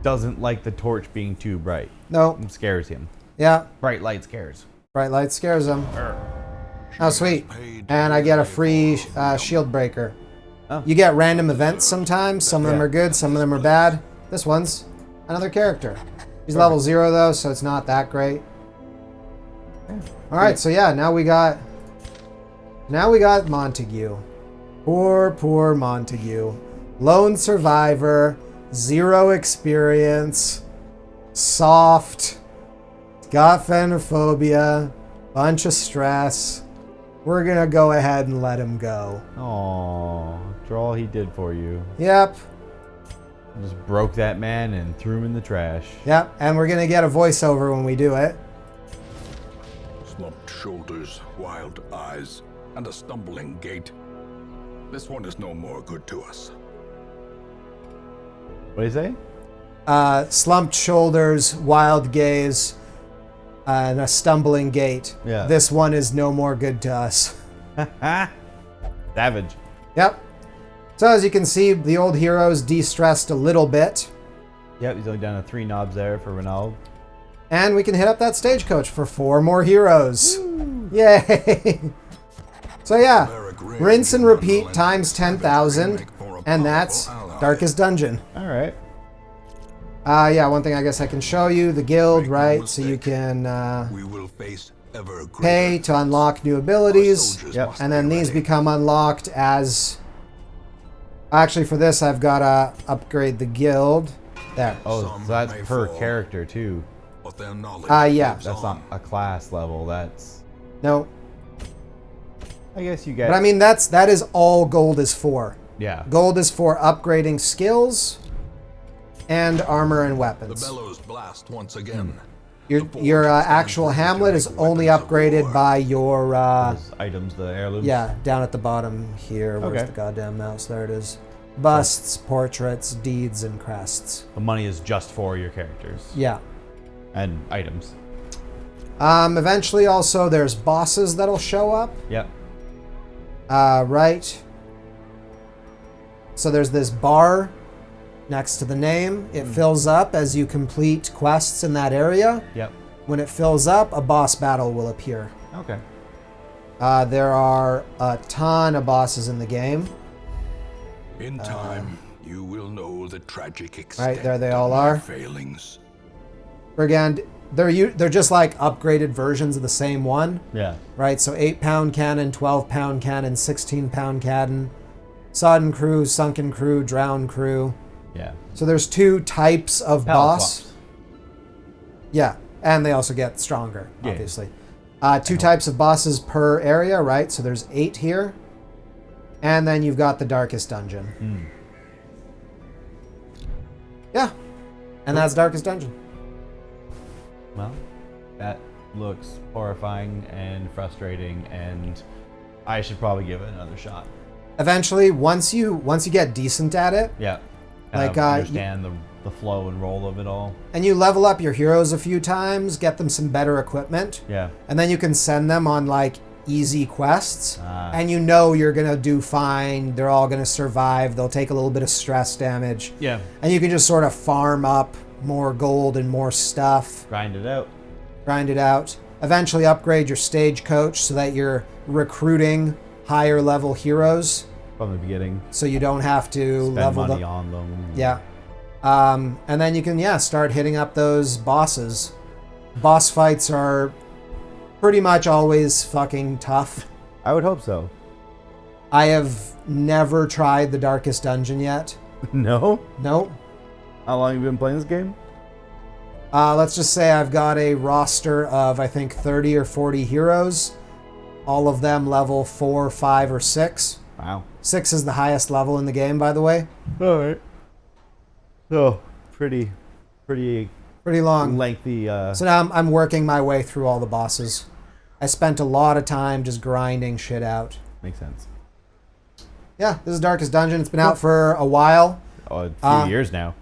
doesn't like the torch being too bright. No. It scares him. Yeah, Bright light scares. bright light scares him. Oh, sweet. And I get a free shield breaker. Oh. You get random events sometimes. Some of them are good, some of them are bad. This one's another character. He's level 0 though, so it's not that great. Alright, so yeah, now we got Montague. Poor Montague. Lone survivor, 0 experience, soft, got phenophobia, bunch of stress. We're gonna go ahead and let him go. Aww. After all he did for you. Yep. Just broke that man and threw him in the trash. Yep, and we're gonna get a voiceover when we do it. Slumped shoulders, wild eyes, and a stumbling gait. This one is no more good to us. What do you say? Slumped shoulders, wild gaze, and a stumbling gait. Yeah. This one is no more good to us. Savage. Yep. So as you can see, the old hero's de-stressed a little bit. Yep, he's only down to 3 knobs there for Ronald. And we can hit up that stagecoach for 4 more heroes. Woo. Yay! So yeah, rinse and repeat times 10,000, and that's Darkest Dungeon. Alright. Yeah, one thing I guess I can show you, the guild, right? So you can We will face ever greater pay to unlock new abilities, Yep. and then these become unlocked as... Actually, for this, I've got to upgrade the guild. There. Oh, Some so that's may per fall. character too. But their knowledge Yeah. lives That's not on. a class level, that's... No, I guess you get... but I mean, that is all gold is for. yeah. Gold is for upgrading skills and armor and The weapons. bellows blast once again. Your actual hamlet is only upgraded by your... Those items, the heirlooms. yeah, down at the bottom here. Where's Okay. the goddamn mouse? There it is. Busts, portraits, deeds, and crests. The money is just for your characters. Yeah. And items. Eventually, also, there's bosses that'll show up. Yep. Right. So there's this bar next to the name. It fills up as you complete quests in that area. Yep. When it fills up, a boss battle will appear. Okay. There are a ton of bosses in the game. In time, you will know the tragic extent there they of all my are. failings. Brigand, they're just like upgraded versions of the same one, Yeah. right? So 8-pound cannon, 12-pound cannon, 16-pound cannon, sodden crew, sunken crew, drowned crew. Yeah. So there's 2 types of Palette boss. swaps. Yeah, and they also get stronger, Yeah. obviously. 2 types of bosses per area, right? So there's 8 here. And then you've got the Darkest Dungeon. Yeah. And that's Darkest Dungeon. Well, that looks horrifying and frustrating, and I should probably give it another shot. Eventually, once you get decent at it, Yeah. Kind Like, of understand the flow and roll of it all. And you level up your heroes a few times, get them some better equipment. Yeah. And then you can send them on like easy quests. Ah. And you know you're going to do fine. They're all going to survive. They'll take a little bit of stress damage. Yeah. And you can just sort of farm up more gold and more stuff. Grind it out. Grind it out. Eventually upgrade your stagecoach so that you're recruiting higher level heroes. From the beginning. So you don't have to Spend level money them. on them. Yeah. And then you can, start hitting up those bosses. Boss fights are pretty much always fucking tough. I would hope so. I have never tried the Darkest Dungeon yet. No? Nope. How long have you been playing this game? Let's just say I've got a roster of, I think, 30 or 40 heroes. All of them level 4, 5, or 6. Wow. 6 is the highest level in the game, by the way. Alright. So, pretty long. lengthy. So now I'm working my way through all the bosses. I spent a lot of time just grinding shit out. Makes sense. Yeah, this is Darkest Dungeon. It's been out for a while. Oh, a few years now.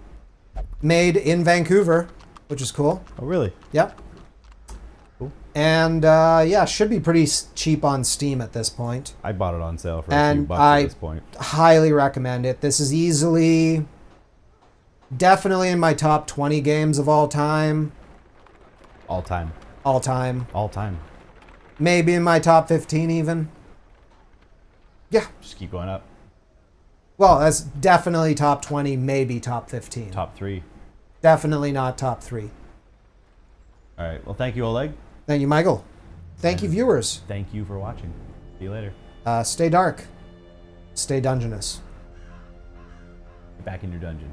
Made in Vancouver, which is cool. Oh, really? Yep. Cool. And should be pretty cheap on Steam at this point. I bought it on sale for a And few bucks I at this point. highly recommend it. This is easily, definitely in my top 20 games of all time. All time. All time. All time. Maybe in my top 15 even. Yeah. Just keep going up. Well, that's definitely top 20, maybe top 15. Top 3. Definitely not top 3. All right. Well, thank you, Oleg. Thank you, Michael. Thank you, viewers. Thank you for watching. See you later. Stay dark. Stay dungeonous. Get back in your dungeon.